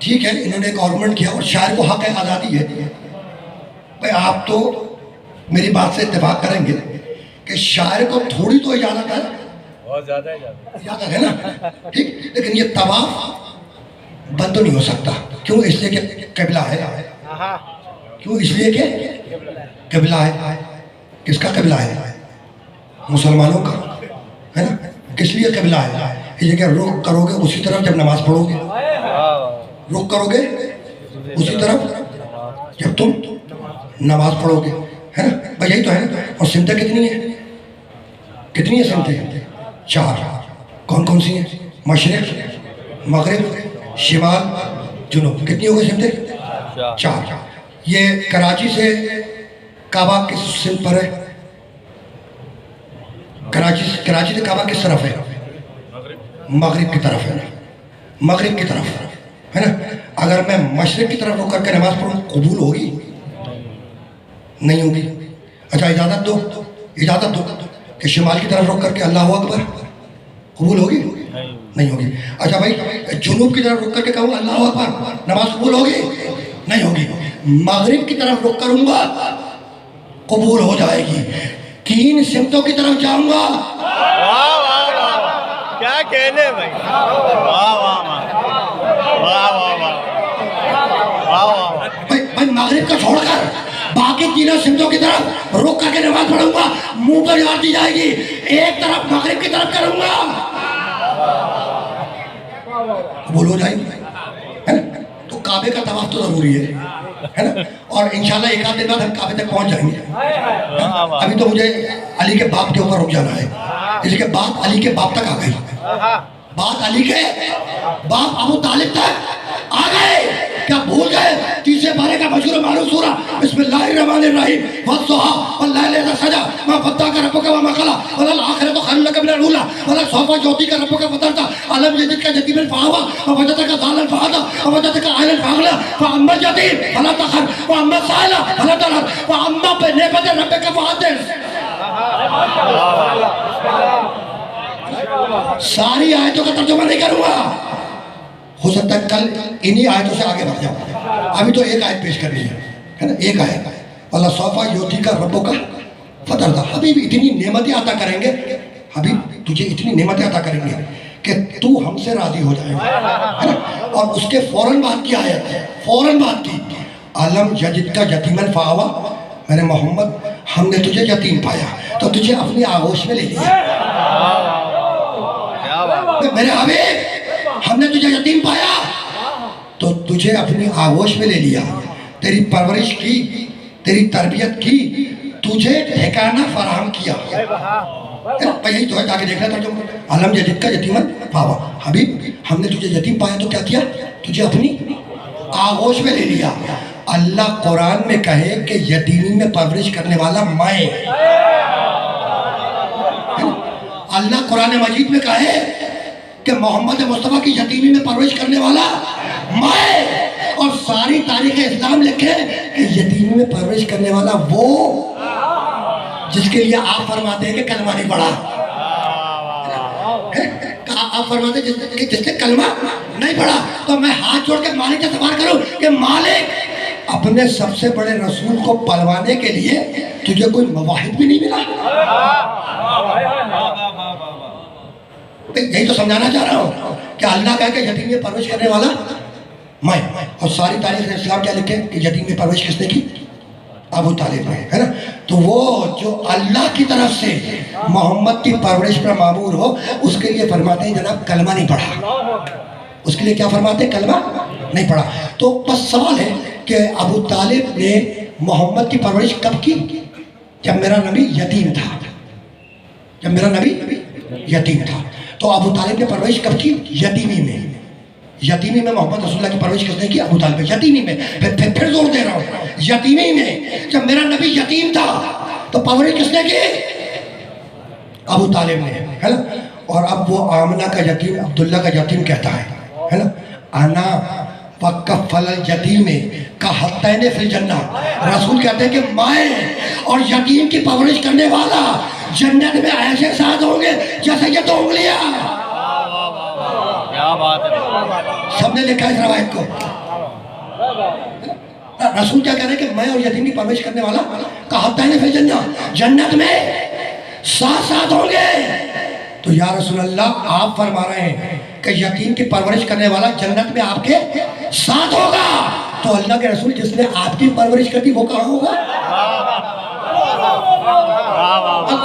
ٹھیک ہے، انہوں نے ایک آرگومنٹ کیا اور شاعر کو حق ہے، آزادی ہے بھائی۔ آپ تو میری بات سے اتفاق کریں گے کہ شاعر کو تھوڑی تو اجازت ہے، بہت زیادہ اجازت ہے نا، ٹھیک، لیکن یہ طواف بند تو نہیں ہو سکتا۔ کیوں؟ اس لیے کہ قبلہ ہے۔ کیوں؟ اس لیے کہ قبلہ ہے۔ کس کا قبلہ ہے؟ مسلمانوں کا، ہے نا۔ کس لیے قبلہ ہے؟ یہ کہ رخ کرو گے اسی طرف جب نماز پڑھو گے، رخ کرو گے اسی طرف جب تم نماز پڑھو گے، ہے نا بھائی، یہی تو ہے نا۔ اور سمتیں کتنی ہیں؟ کتنی ہیں سمتیں؟ 4۔ کون کون سی ہیں؟ مشرق، مغرب، شمال، جنوب۔ کتنی ہو گئی سمتیں؟ 4۔ یہ کراچی سے کعبہ کس سمت پر ہے؟ کراچی سے کعبہ کس طرف ہے؟ مغرب کی طرف ہے نا، مغرب کی طرف ہے نا۔ اگر میں مشرق کی طرف رک کر کے نماز پڑھوں قبول ہوگی؟ نہیں ہوگی۔ اچھا اجازت دو کہ شمال کی طرف رک کر کے اللہ اکبر، قبول ہوگی؟ نہیں ہوگی۔ اچھا بھائی، جنوب کی طرف رک کر کے کہوں اللہ اکبر، نماز قبول ہوگی؟ نہیں ہوگی۔ مغرب کی طرف رک کروں گا قبول ہو جائے گی۔ 3 سمتوں کی طرف جاؤں گا، واہ واہ واہ، کیا کہنے بھائی، واہ واہ واہ واہ واہ واہ۔ بھائی مغرب کا چھوڑ کر باقی 3 سمتوں کی طرف رک کر کے نماز پڑھوں گا، منہ پر یاد دی جائے گی، ایک طرف مغرب کی طرف کروں گا، قبول ہو جائے گی، ہے نا۔ تو کعبے کا طواف تو ضروری ہے نا۔ اور انشاءاللہ ایک آدھ دن بعد ہم کعبے تک پہنچ جائیں گے۔ ابھی تو مجھے علی کے باپ کے اوپر رک جانا ہے، اس لیے کہ بات علی کے باپ تک آ گئی، بات علی کے باپ ابو طالب تک آ گئے۔ کیا بھول گئے؟ 30 پارے کا مشہور معروف سورہ بسم اللہ الرحمن الرحیم، والضحیٰ واللیل اذا سجیٰ ما ودعک ربک وما قلیٰ وللآخرۃ خیر لک من الأولیٰ ولسوف یعطیک ربک فترضیٰ ألم یجدک یتیما فآویٰ ووجدک ضالا فہدیٰ ووجدک عائلا فأغنیٰ فأما الیتیم فلا تقہر وأما السائل فلا تنہر وأما بنعمت ربک فحدث۔ ساری آیتوں کا ترجمہ نہیں کروں گا، ہو سکتا ہے کل انہی آیتوں سے آگے بڑھ جاؤں۔ ابھی تو ایک آیت پیش کرنی ہے نا، ایک آیت، وَلَسَوْفَ يُعْطِيكَ رَبُّكَ فَتَرْضَىٰ۔ حبیب اتنی نعمتیں عطا کریں گے، حبیب تجھے اتنی نعمتیں عطا کریں گے کہ تو ہم سے راضی ہو جائے گا، ہے نا۔ اور اس کے فوراً بعد کی آیت ہے، فوراً بعد کی، أَلَمْ يَجِدْكَ يَتِيمًا فَآوَىٰ، میرے محمد ہم نے تجھے یتیم پایا تو تجھے اپنی آغوش میں لے لیا۔ میرے حبیب ہم نے تجھے یتیم پایا تو تجھے اپنی آغوش میں لے لیا، تیری پرورش کی، تیری تربیت کی، تجھے ٹھکانہ فراہم کیا۔ یہی تو ہے، جا کے دیکھنا تھا جو علم جدید کا یتیمن پاوا۔ حبیب ہم نے تجھے یتیم پایا تو کیا کیا؟ تجھے اپنی آغوش میں لے لیا۔ اللہ قرآن میں کہے کہ یتیمی میں پرورش کرنے والا مائیں، اللہ قرآن مجید میں کہے کہ محمد مصطفیٰ کی یتیمی میں پرورش کرنے والا مائیں، اور ساری تاریخ اسلام لکھے کہ یتیمی میں پرورش کرنے والا وہ جس کے لیے آپ فرماتے ہیں کہ کلمہ نہیں پڑھا، آپ فرماتے ہیں کہ جس نے کلمہ نہیں پڑھا۔ تو میں ہاتھ جوڑ کے مالک سے سوال کروں کہ مالک اپنے سب سے بڑے رسول کو پلوانے کے لیے تجھے کوئی مواہب بھی نہیں ملا؟ یہی تو سمجھانا چاہ رہا ہوں کہ اللہ کہے کہ یتیم میں پرورش کرنے والا میں، اور ساری تاریخ اسلام کیا لکھے کہ یتیم میں پرورش کس نے کی؟ ابو طالب نے، ہے نا۔ تو وہ جو اللہ کی طرف سے محمد کی پرورش پر معمور ہو، اس کے لیے فرماتے ہیں جناب کلمہ نہیں پڑھا، اس کے لیے کیا فرماتے ہیں؟ کلمہ نہیں پڑھا۔ تو بس سوال ہے کہ ابو طالب نے محمد کی پرورش کب کی؟ جب میرا نبی یتیم تھا، جب میرا نبی یتیم تھا۔ تو ابو طالب نے پرورش کب کی؟ یتیمی میں۔ یتیمی میں محمد رسول اللہ کی پرورش کس نے کی؟ ابو طالب۔ یتیمی میں، پھر زور دے رہا ہوں، یتیمی میں جب میرا نبی یتیم تھا تو پرورش کس نے کی؟ ابو طالب نے، ہے نا۔ اور اب وہ آمنہ کا یتیم عبداللہ کا یتیم کہتا ہے نا، انا وکفل الیتیم کہتین فی الجنہ۔ رسول کہتے ہیں کہ مائیں اور یتیم کی پرورش کرنے والا جنت میں ایسے ساتھ ہوں گے جیسے یہ دو انگلیاں. کیا بات ہے. سب نے لکھا ہے اس روایت کو. رسول کیا کہہ رہے ہیں کہ میں اور یتیم کی پرورش کرنے والا کہاتین فی الجنہ, جنت میں ساتھ ساتھ ہوں گے. تو یا رسول اللہ آپ فرما رہے ہیں کہ یتیم کی پرورش کرنے والا جنت میں آپ کے ساتھ ہوگا, تو اللہ کے رسول جس نے آپ کی پرورش کر دی وہ کہاں ہوگا؟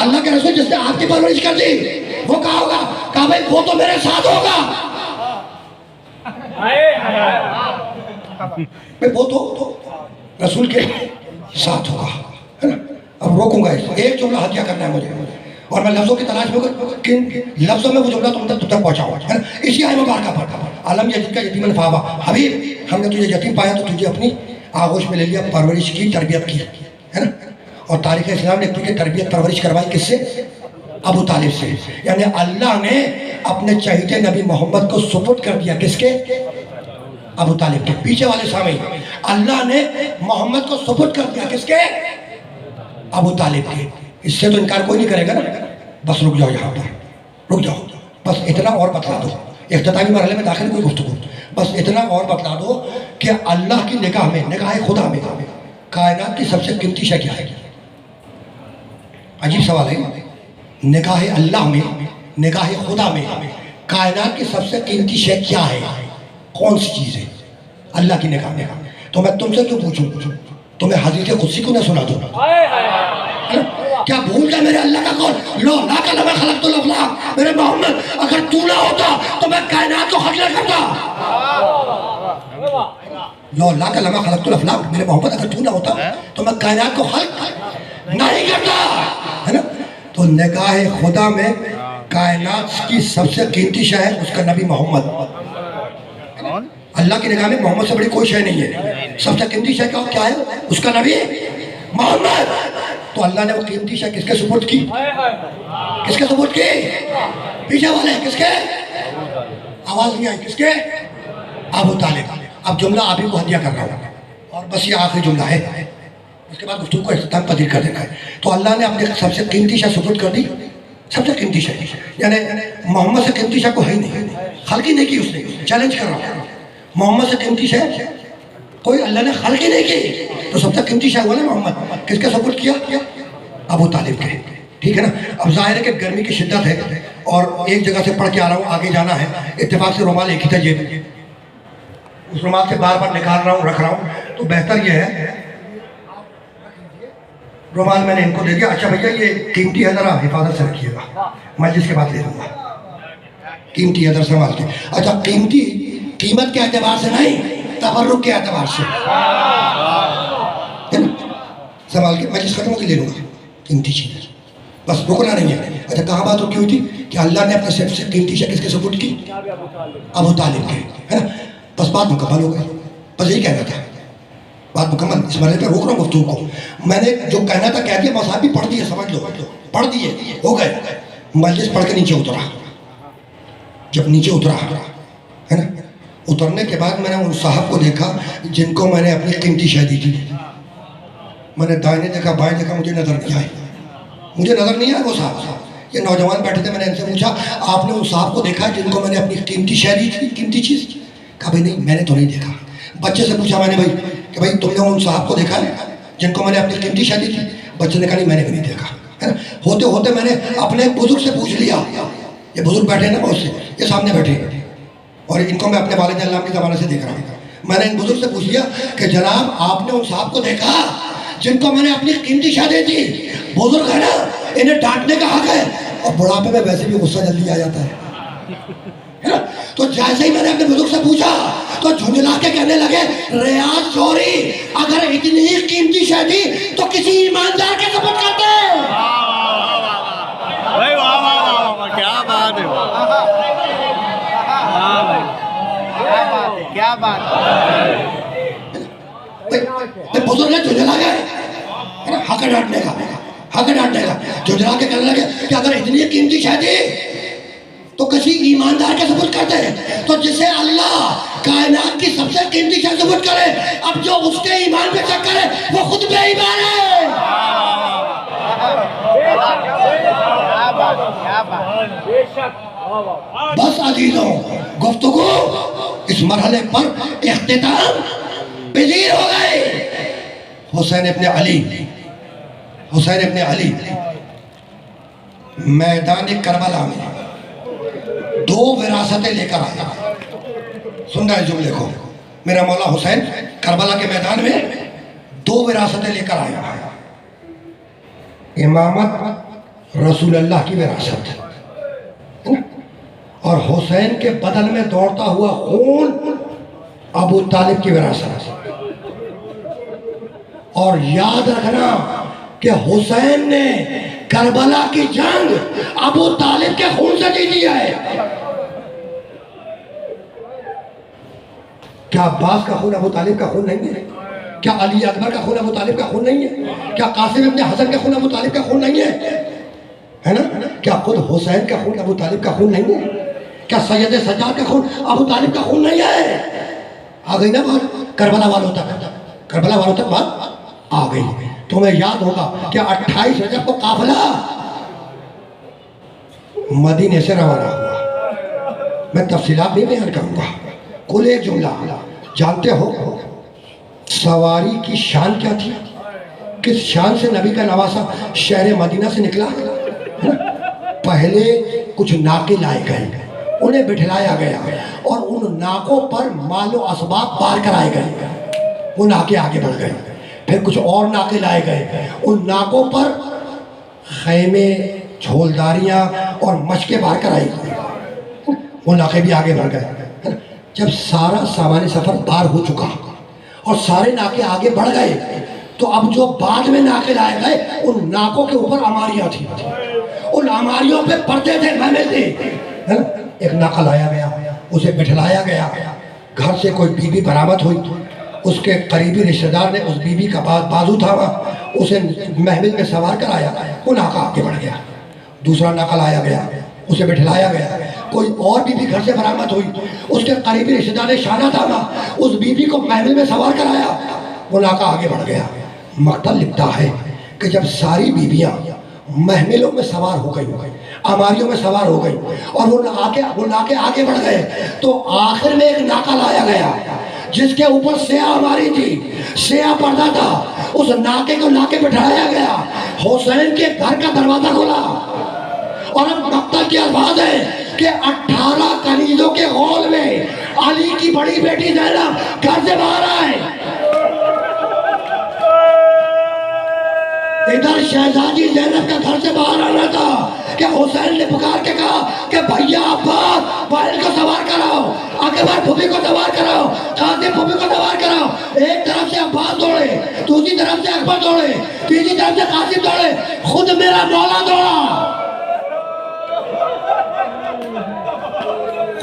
اللہ کے رسول جس نے آپ کی پرورش کر دی وہ کہاں ہوگا؟ کہا بھائی وہ تو میرے ساتھ ہوگا. وہ تو رسول کے ساتھ ہوگا, ہے نا. اب روکوں گا, ایک جملہ ہدیہ کرنا ہے مجھے, اور میں لفظوں کی تلاش میں کن لفظوں میں وہ جملہ تم تک پہنچاؤں گا, ہے نا. اسی آئے مبارکہ پر عالم یتیم کا یتیمن فاوا, حبیب ہم نے تجھے یتیم پایا تو تجھے اپنی آغوش میں لے لیا, پرورش کی, تربیت کی, ہے نا. اور تاریخ اسلام نے تجھے تربیت پرورش کروائی کس سے؟ ابو طالب سے. یعنی اللہ نے اپنے چہیتے نبی محمد کو سپرد کر دیا کس کے؟ ابو طالب کے. پیچھے والے سامنے, اللہ نے محمد کو سپرد کر دیا کس کے؟ ابو طالب کے. اس سے تو انکار کوئی نہیں کرے گا نا. بس رک جاؤ یہاں پر, رک جاؤ, بس اتنا اور بتلا دو, اختتامی مرحلے میں داخل کوئی گفتگو, بس اتنا اور بتلا دو کہ اللہ کی نگاہ میں, نگاہ خدا میں کائنات کی سب سے قیمتی شے کیا ہے؟ عجیب سوال ہے. نگاہ اللہ میں, نگاہ خدا میں کائنات کی سب سے قیمتی شے کیا ہے؟ کون سی چیز ہے اللہ کی نگاہ میں؟ تو میں تم سے کیوں پوچھوں, تمہیں حدیث قدسی کو نہ سنا دوں؟ کیا بھول گئے میرے اللہ کا قول, لو لا کلمہ خلقت الافلاق, میرے محمد اگر تو نہ ہوتا تو میں کائنات کو خلق نہ کرتا. لو لا کلمہ خلقت الافلاق, میرے محمد اگر تو نہ ہوتا تو میں کائنات کو خلق نہیں کرتا, ہے نا. تو نگاہ خدا میں کائنات کی سب سے قیمتی شے ہے اس کا نبی محمد. اللہ کی نگاہ میں محمد سے بڑی کوئی شے نہیں ہے. سب سے قیمتی شے کیا ہے؟ اس کا نبی محمد. تو اللہ نے وہ قیمتی شے کس کے سپرد کی؟ کس کے سپرد کی؟ پیچھے والے کس کے؟ آواز نہیں آئی, کس کے؟ ابو طالب. اب جملہ آپ ہی کو ہدیہ کر رہا ہوں, اور بس یہ آخری جملہ ہے, اس کے بعد گفتگو کو اختتام پذیر کر دینا ہے. تو اللہ نے اپنے سب سے قیمتی شے سپرد کر دی, سب سے قیمتی شے, یعنی محمد سے قیمتی شے کو ہے ہی نہیں, خلق ہی نہیں کی اس نے. چیلنج کر رہا ہوں, محمد سے قیمتی شے کوئی اللہ نے خلق ہی نہیں کی, تو سب سے قیمتی شے ہوا نا محمد. کس کے سپرد کیا؟ ابو طالب کے. ٹھیک ہے نا. اب ظاہر ہے کہ گرمی کی شدت ہے اور ایک جگہ سے پڑھ کے آ رہا ہوں, آگے جانا ہے. اتفاق سے رومال ایک ہی تھا جیب میں, اس رومال سے بار بار نکال رہا ہوں, رکھ رہا ہوں, تو بہتر یہ ہے رومال میں نے ان کو دے دیا. اچھا بھیا یہ قیمتی ہے, ذرا حفاظت سے رکھیے گا, میں جس کے بعد لے لوں گا. قیمتی ہے, در سنبھال کے. اچھا قیمتی قیمت کے اعتبار سے نہیں, تبرک کے اعتبار سے, سنبھال کے میں جس ختم ہو کے لے لوں گا. قیمتی چیز ہے, بس رکنا نہیں ہے. اچھا کہاں بات رکی ہوئی تھی کہ اللہ نے اپنے سب سے قیمتی شے کس کے سپرد کی؟ ابو طالب کے, ہے نا. بس بات مکمل ہو گئی, بس یہی کہنا تھا, بات مکمل. اس مرحلے پہ روک رہا ہوں گفتگو کو. میں نے جو کہنا تھا کہہ دیا, مصحف بھی پڑھ دیے, سمجھ لو, پڑھ دیے, ہو گئے. مجلس پڑھ کے نیچے اترا. جب نیچے اترا, ہے نا, اترنے کے بعد میں نے ان صاحب کو دیکھا جن کو میں نے اپنی قیمتی شے دی تھی. میں نے دائیں دیکھا, بائیں دیکھا, مجھے نظر نہیں آئی, مجھے نظر نہیں آیا وہ صاحب. یہ نوجوان بیٹھے تھے, میں نے ان سے پوچھا آپ نے ان صاحب کو دیکھا جن کو میں نے اپنی قیمتی شے دی تھی, قیمتی چیز؟ کہا بھائی نہیں, میں نے تو نہیں دیکھا. بچے سے پوچھا میں نے بھائی کہ بھائی تم نے ان صاحب کو دیکھا ہے جن کو میں نے اپنی قیمتی شے دی تھی؟ بچے نے کہا نہیں, میں نے بھی نہیں دیکھا, ہے نا. ہوتے ہوتے میں نے اپنے ایک بزرگ سے پوچھ لیا, یہ بزرگ بیٹھے نا بہت سے, یہ سامنے بیٹھے, اور ان کو میں اپنے والد اللہ کے زمانے سے دیکھ رہا ہوں. میں نے ان بزرگ سے پوچھ لیا کہ جناب آپ نے ان صاحب کو دیکھا جن کو میں نے اپنی قیمتی شے دی تھی؟ بزرگ ہے نا, انہیں ڈانٹنے کا حق ہے, اور بڑھاپے میں ویسے بھی غصہ جلدی آ جاتا ہے. تو جیسے ہی میں نے اپنے بزرگ سے پوچھا تو جھنجلا کے کہنے لگے ریاض چوری اگر اتنی ہی قیمتی شے تھی تو کسی ایماندار کے سپرد کرتے. کیا بات ہے, کیا بات ہے. بزرگ جھنجلا گئے, حق ڈانٹنے کا, حق ڈانٹنے کا. جھنجلا کے کہنے لگے کہ اگر اتنی قیمتی شے تھی تو کسی ایماندار کے سپرد کرتے ہیں. تو جسے اللہ کائنات کی سب سے قیمتی شے سپرد کرے, اب جو اس کے ایمان پہ شک کرے وہ خود بے ایمان ہے. بس عزیزوں، گفتگو اس مرحلے پر اختتام پذیر ہو گئے۔ حسین ابن علی میدان کربلا میں دو وراثتیں لے کر آیا۔ سن رہے جملے کو، میرا مولا حسین کربلا کے میدان میں دو وراثتیں لے کر آیا۔ امامت رسول اللہ کی وراثت، اور حسین کے بدن میں دوڑتا ہوا خون ابو طالب کی وراثت۔ اور یاد رکھنا کہ حسین نے کربلا کی جنگ ابو طالب کے خون سے جیتی ہے۔ کیا عباس کا خون ابو طالب کا خون نہیں ہے؟ کیا علی اکبر کا خون ابو طالب کا خون نہیں ہے؟ کیا قاسم ابن حسن کا خون ابو طالب کا خون نہیں ہے نا؟ کیا خود حسین کا خون ابو طالب کا خون نہیں ہے؟ کیا سید سجاد کا خون ابو طالب کا خون نہیں ہے؟ آ گئی نا بات کربلا والوں تک بات آ گئی۔ تمہیں یاد ہوگا کہ 28 رجب کو قافلہ مدینے سے روانہ ہوا۔ میں تفصیلات نہیں بیان کروں گا، کل ایک جملہ جانتے ہو سواری کی شان کیا تھی؟ کس شان سے نبی کا نواسا شہر مدینہ سے نکلا؟ پہلے کچھ ناکے لائے گئے، انہیں بٹھلایا گیا اور ان ناکوں پر مال و اسباب پار کرائے گئے، وہ ناکے آگے بڑھ گئے۔ پھر کچھ اور ناکے لائے گئے، ان ناکوں پر خیمے، جھولداریاں اور مشقیں پار کرائی گئی، وہ ناکے بھی آگے بڑھ گئے۔ جب سارا سامان سفر پار ہو چکا اور سارے ناکے آگے بڑھ گئے تو اب جو بعد میں ناکے لائے گئے ان ناکوں کے اوپر عماریاں تھیں، ان عماریوں پہ پردے تھے، محمل تھے۔ ایک ناکہ لایا گیا، اسے بٹھلایا گیا، گھر سے کوئی بی بی برآمد ہوئی، اس کے قریبی رشتہ دار نے اس بی بی کا بازو تھاما، اسے محمل میں سوار کرایا، وہ ناکہ آگے بڑھ گیا۔ دوسرا ناکہ لایا گیا، اسے بٹھلایا گیا، کوئی اور بی بی گھر سے برآمد ہوئی، اس کے قریبی رشتہ دار نے شانہ تھاما، اس بی بی کو محمل میں سوار کرایا، وہ ناکہ آگے بڑھ گیا۔ مقتل لکھتا ہے کہ جب ساری بیویاں محملوں میں سوار ہو گئی، عماریوں میں سوار ہو گئی اور وہ ناکے آگے بڑھ گئے تو آخر میں ایک ناکہ لایا گیا جس کے اوپر سیاہ عماری تھی، سیاہ پردہ تھا، اس ناکے کو لا کے بٹھایا گیا، حسین کے گھر کا دروازہ کھولا اور اب مقتل کے الفاظ ہے کہ 18 کنیزوں کے غول میں علی کی بڑی بیٹی زینب گھر سے باہر آئے۔ ادھر شہزادی زینب کا گھر سے باہر آنا تھا کہ حسین نے پکار کے کہا کہ بھیا عباس بہن کو سوار کراؤ، اکبر پھوپھی کو سوار کراؤ، قاسم پھوپھی کو سوار کراؤ۔ ایک طرف سے عباس دوڑے، دوسری طرف سے اکبر دوڑے، تیسری طرف سے قاسم دوڑے، خود میرا مولا دوڑا،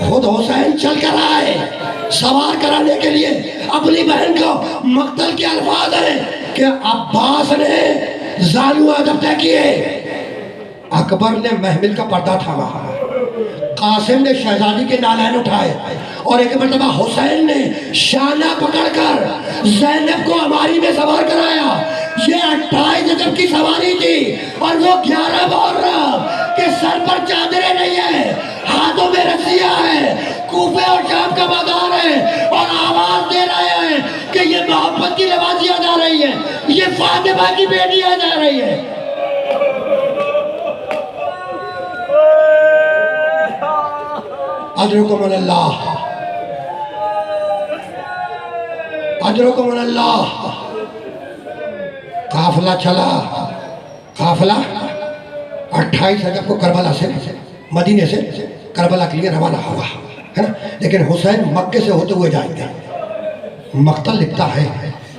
خود حسین چل کر آئے سوار کرانے کے لیے اپنی بہن کو۔ مقتل کے الفاظ ہیں کہ عباس نے زانو ادب طے کیے، اکبر نے محمل کا پردہ تھاما، قاسم نے شہزادی کے نالین اٹھائے اور ایک مرتبہ حسین نے شانہ پکڑ کر زینب کو عماری میں سوار کرایا۔ یہ 28 رجب کی سواری تھی اور وہ 11 محرم کہ سر پر چادریں نہیں ہیں، ہاتھوں میں رسیاں ہیں، کوفے اور شام کا بازار ہے اور آواز دے رہے ہیں کہ یہ محبت کی نوازیاں جا رہی ہیں، یہ فاطمہ کی بیٹیاں جا رہی ہیں۔ اجرکم من اللہ، اجرکم من اللہ۔ قافلہ چلا، قافلہ 28 رجب کو کربلا سے، مدینے سے کربلا کے لیے روانہ ہوا ہے نا، لیکن حسین مکے سے ہوتے ہوئے جائیں گے۔ مقتل لکھتا ہے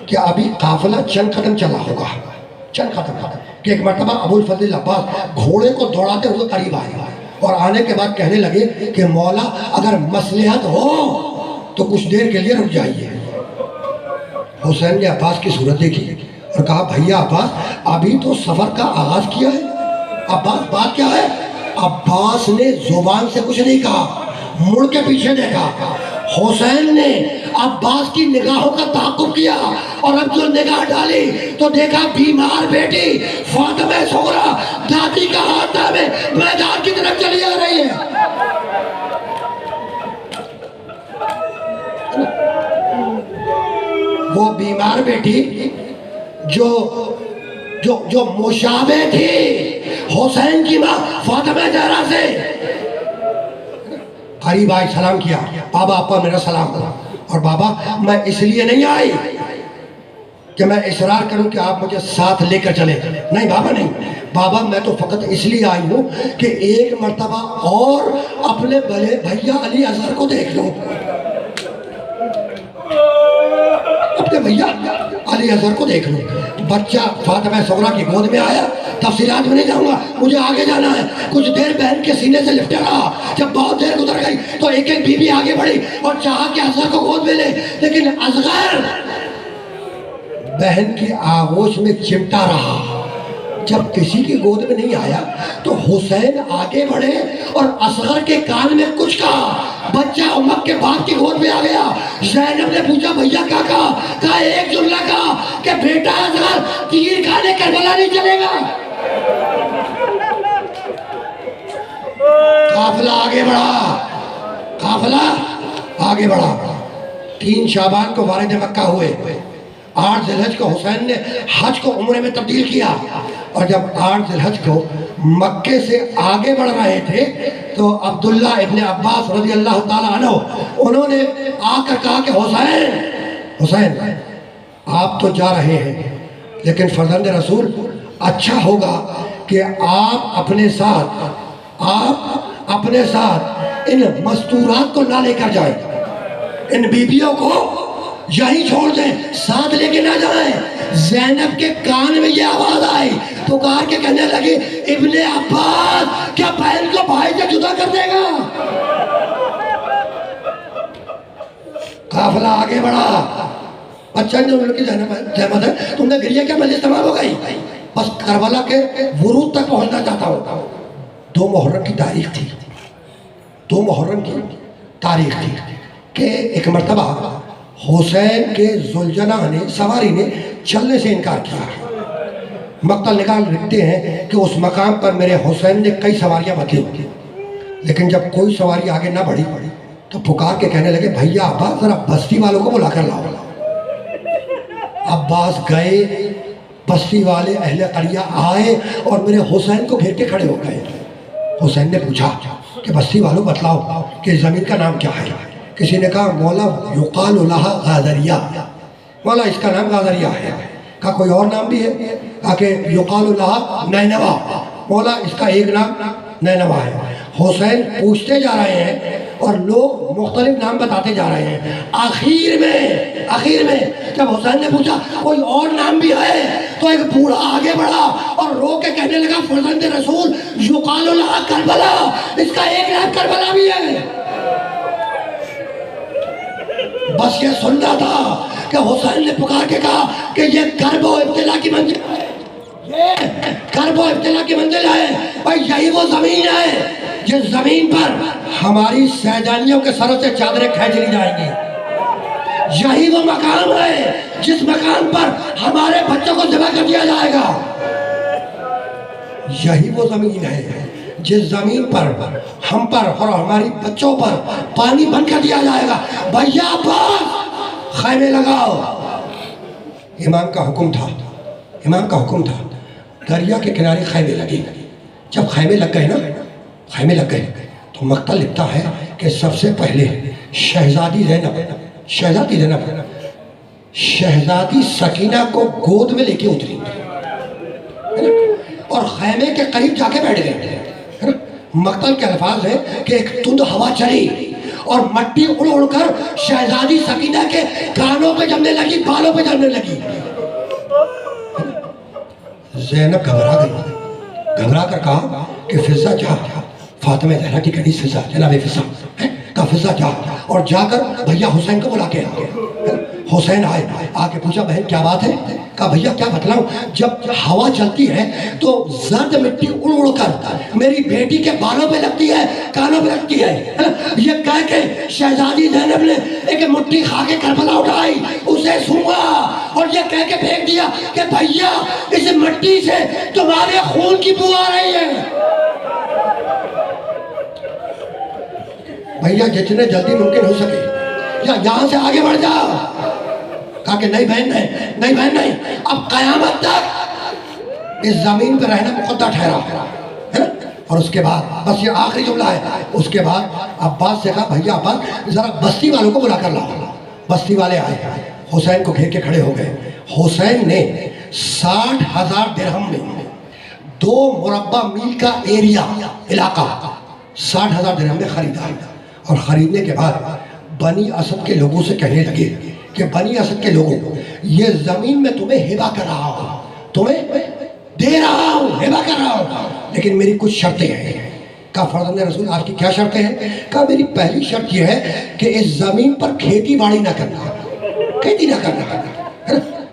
کہ ابھی قافلہ چند قدم چلا ہوگا، چند قدم، کہ ایک مرتبہ ابو الفضل عباس گھوڑے کو دوڑاتے ہوئے قریب آئے اور آنے کے بعد کہنے لگے کہ مولا اگر مصلحت ہو تو کچھ دیر کے لیے رک جائیے۔ حسین نے عباس کی صورت دیکھی اور کہا بھیا عباس ابھی تو سفر کا آغاز کیا ہے، عباس بات کیا ہے؟ عباس نے زبان سے کچھ نہیں کہا، مڑ کے پیچھے دیکھا۔ حسین نے عباس کی نگاہوں کا تعاقب کیا اور اب جو نگاہ ڈالی تو دیکھا بیمار بیٹی فاطمہ صغریٰ دادی کا ہاتھ تھامے میدان کی طرف چلی آ رہی چار بیٹی جو جو جو مشابہ تھی حسین کی ماں فاطمہ زہرا سے، قریب آئی، سلام کیا، بابا آپ میرا سلام کرو، اور بابا میں اس لیے نہیں آئی کہ میں اصرار کروں کہ آپ مجھے ساتھ لے کر چلیں، نہیں بابا نہیں، بابا میں تو فقط اس لیے آئی ہوں کہ ایک مرتبہ اور اپنے بڑے بھیا علی اصغر کو دیکھ لوں، اپنے بھیا علی اصغر کو دیکھ لوں۔ بچہ فاطمہ صغریٰ کی گود میں آیا، تفصیلات میں نہیں جاؤں گا، مجھے آگے جانا ہے۔ کچھ دیر بہن کے سینے سے لپٹا رہا، جب بہت دیر گزر گئی تو ایک ایک بی بی آگے بڑھی اور چاہا کہ اصغر کو گود میں لے، لیکن اصغر بہن کی آغوش میں چمٹا رہا۔ جب کسی کی گود میں نہیں آیا تو حسین آگے بڑھے اور اصغر کے کان میں کچھ کہا، بچہ عمر کے باپ کی گود میں آ گیا۔ زینب نے پوچھا بھیا کیا کہا؟ کہا ایک جملہ کہا کہ بیٹا اصغر تیر کھانے کربلا نہیں چلے گا۔ قافلہ آگے بڑھا، قافلہ آگے بڑھا۔ 3 شعبان کو وارد مکہ ہوئے، 8 ذی الحج کو حسین نے حج کو عمرے میں تبدیل کیا، اور جب 8 ذی الحج کو مکے سے آگے بڑھ رہے تھے تو عبداللہ ابن عباس رضی اللہ تعالیٰ عنہ انہوں نے آ کر کہا کہ حسین آپ تو جا رہے ہیں، لیکن فرزند رسول اچھا ہوگا کہ آپ اپنے ساتھ ان مستورات کو نہ لے کر جائیں، ان بیبیوں کو یہی چھوڑ دیں، ساتھ لے کے نہ جائیں۔ زینب کے کان میں یہ آواز آئی، پکار کے کہنے لگی ابن عباس کیا بہن کو بھائی سے جدا کر دے گا؟ قافلہ آگے بڑھا، اچھا جو ان کی زحمت ہے، تم نے گریہ کیا مجلس تمام ہو گئی؟ بس کربلا کے ورود تک پہنچنا چاہتا ہوں۔ 2 محرم کی تاریخ تھی، 2 محرم کی تاریخ تھی کہ ایک مرتبہ حسین کے زلجنہ نے سواری نے چلنے سے انکار کیا۔ مقتل نگار لکھتے ہیں کہ اس مقام پر میرے حسین نے کئی سواریاں بدلی، لیکن جب کوئی سواری آگے نہ بڑھی تو پکار کے کہنے لگے بھیا عباس ذرا بستی والوں کو بلا کر لاؤ۔ عباس گئے، بستی والے اہل قریہ آئے اور میرے حسین کو گھیر کے کھڑے ہو گئے۔ حسین نے پوچھا کہ بستی والوں بتلاؤ کہ زمین کا نام کیا ہے؟ کسی نے کہا مولا یقال لہا غادریہ، مولا اس کا نام غادریہ ہے۔ کہا کوئی اور نام بھی ہے؟ کہا کہ یقال لہا نینوا، مولا اس کا ایک نام نینوا ہے۔ حسین پوچھتے جا رہے ہیں اور لوگ مختلف نام بتاتے جا رہے ہیں۔ آخر میں جب حسین نے پوچھا کوئی اور نام بھی ہے تو ایک بوڑھا آگے بڑھا اور رو کے کہنے لگا فرزند رسول یقال لہا کربلا، اس کا ایک نام کربلا بھی ہے۔ بس یہ سننا تھا کہ حسین نے پکار کے کہا کہ یہ کرب و ابتلا کی منزل ہے، یہ کرب و ابتلا کی منزل ہے بھائی، یہی وہ زمین ہے جس زمین پر ہماری سیدانیوں کے سروں سے چادریں کھینچ لی جائیں گی، یہی وہ مقام ہے جس مقام پر ہمارے بچوں کو ذبح کر دیا جائے گا، یہی وہ زمین ہے جس زمین پر ہم پر اور ہماری بچوں پر پانی بند کر دیا جائے گا۔ بھیا عباس خیمے لگاؤ۔ امام کا حکم تھا، دریا کے کنارے خیمے لگے۔ جب خیمے لگ گئے تو مقتل لکھتا ہے کہ سب سے پہلے شہزادی سکینہ کو گود میں لے کے اتری اور خیمے کے قریب جا کے بیٹھ گئے۔ مقتل کے الفاظ ہیں کہ ایک تند ہوا چلی اور مٹی اڑ کر شہزادی سکینہ کے کانوں پہ جمنے لگی، بالوں پہ جمنے لگی۔ زینب گھبرا کر کہا کہ فضہ جا، فاطمہ زہرا کی کنیز فضہ، جناب فضہ کہا فضہ جا، اور جا کر بھیا حسین کو بلا کے حسین آ کے پوچھا بہن کیا بات ہے؟ کہا بھیا کیا بتلاؤں، جب ہوا چلتی ہے تو زرد مٹی اڑ کر میری بیٹی کے بالوں پہ لگتی ہے، کانوں پہ لگتی ہے۔ یہ کہہ کے شہزادی زینب نے ایک مٹھی خاک کربلا اٹھائی، اسے سونگا اور یہ کہہ کے پھینک دیا کہ بھیا اس مٹی سے تمہارے خون کی بو آ رہی ہے۔ بھیا جتنے جلدی ممکن ہو سکے یہاں سے آگے بڑھ جاؤ۔ کہا کہ نہیں بہن نہیں، نہیں بہن نہیں، اب قیامت تک اس زمین پہ رہنا مقدر ٹھہرا ہے نا۔ اور اس کے بعد بس یہ آخری جملہ ہے، اس کے بعد عباس سے کہا بھیا عباس ذرا بستی والوں کو بلا کر لاؤ۔ بستی والے آئے، حسین کو گھیر کے کھڑے ہو گئے۔ حسین نے 60,000 درہم میں 2 مربع میل کا ایریا علاقہ 60,000 درہم میں خریدا، اور خریدنے کے بعد بنی اسد کے لوگوں سے کہنے لگے کہ بنی اسد کے لوگوں یہ زمین میں تمہیں ہبہ کر رہا ہوں، تمہیں دے رہا ہوں، ہبہ کر رہا ہوں، لیکن میری کچھ شرطیں ہیں۔ کہا فرزند رسول آپ کی کیا شرطیں ہیں؟ کہا میری پہلی شرط یہ ہے کہ اس زمین پر کھیتی باڑی نہ کرنا، کھیتی نہ کرنا۔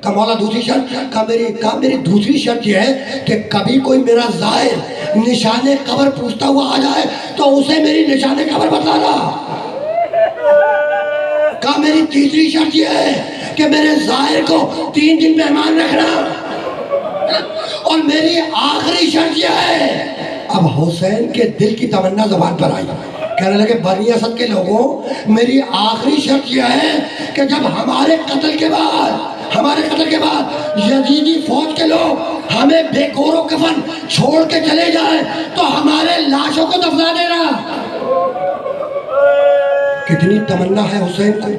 کہا مولا دوسری شرط؟ کہا میری دوسری شرط یہ ہے کہ کبھی کوئی میرا زائر نشان قبر پوچھتا ہوا آ جائے تو اسے میری نشان قبر بتانا۔ کہا میری تیسری شرط یہ ہے کہ میرے زائر کو 3 دن مہمان رکھنا، اور میری آخری شرط یہ ہے۔ اب حسین کے دل کی تمنا زبان پر آئی، کہنے لگے بنی اسد کے لوگوں میری آخری شرط یہ ہے کہ جب ہمارے قتل کے بعد یزیدی فوج کے لوگ ہمیں بے گور و کفن چھوڑ کے چلے جائیں تو ہمارے لاشوں کو دفنا دینا۔ کتنی تمنا ہے حسین کو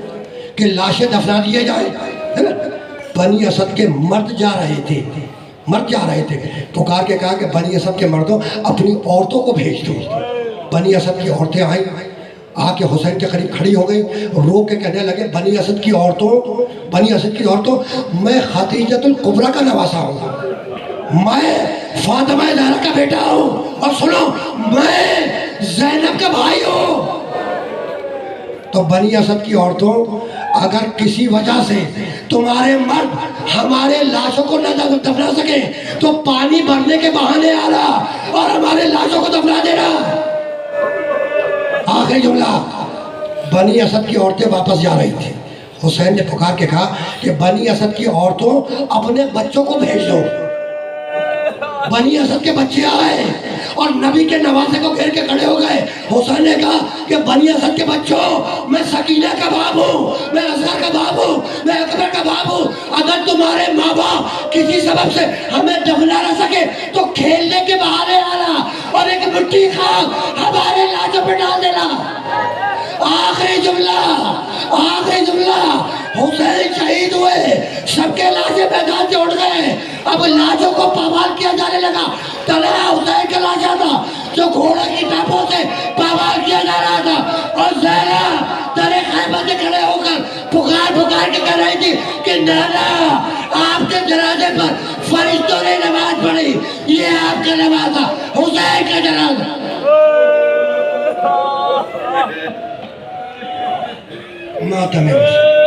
کہ لاشیں دفنا دیے جائیں، ہے نا؟ بنی اسد کے مرد جا رہے تھے، پکار کے کہا کہ بنی اسد کے مردوں اپنی عورتوں کو بھیج دو۔ بنی اسد کی عورتیں آئیں، آ کے حسین کے قریب کھڑی ہو گئی، رو کے کہنے لگے بنی اسد کی عورتوں میں خدیجۃ الکبریٰ کا نواسا ہوں، میں فاطمہ زہرا کا بیٹا ہوں، اور سنو میں زینب کا بھائی ہوں۔ تو بنی اسد کی عورتوں اگر کسی وجہ سے تمہارے مرد ہمارے لاشوں کو نہ دفنا سکے تو پانی بھرنے کے بہانے آنا اور ہمارے لاشوں کو دفنا دینا۔ آخری جملہ، بنی اسد کی عورتیں واپس جا رہی تھی، حسین نے پکار کے کہا کہ بنی اسد کی عورتوں اپنے بچوں کو بھیج دو۔ بنی اسد کے بچے آئے اور نبی کے نواسے کو گھیر کے کھڑے ہو گئے۔ حسین نے کہا کہ بنی اسد کے بچوں میں سکینہ کا باپ ہوں، میں اصغر کا باپ ہوں، میں اکبر کا باپ ہوں، اگر تمہارے ماں باپ کسی سبب سے ہمیں دفنا نہ سکے تو کھیلنے کے بہانے آنا اور ایک مٹھی خاک ہمارے لاشوں پہ ڈال دینا۔ آخری جملہ، حسین شہید ہوئے، سب کے لاشیں میدان سے اٹھ گئے، اب لاشوں کو پامال کیا جانے لگا۔ تنہا حسین کا لاشا تھا جو گھوڑے کی ٹانپوں سے پامال کیا جا رہا تھا، اور زہرا ترے خیمہ سے کھڑے ہو کر پکار کے کہہ رہی تھی کہ نانا آپ کے جنازے پر فرشتوں نے نماز پڑھی، یہ آپ کا نمازہ، حسین کا جنازہ۔ ماتم حسین۔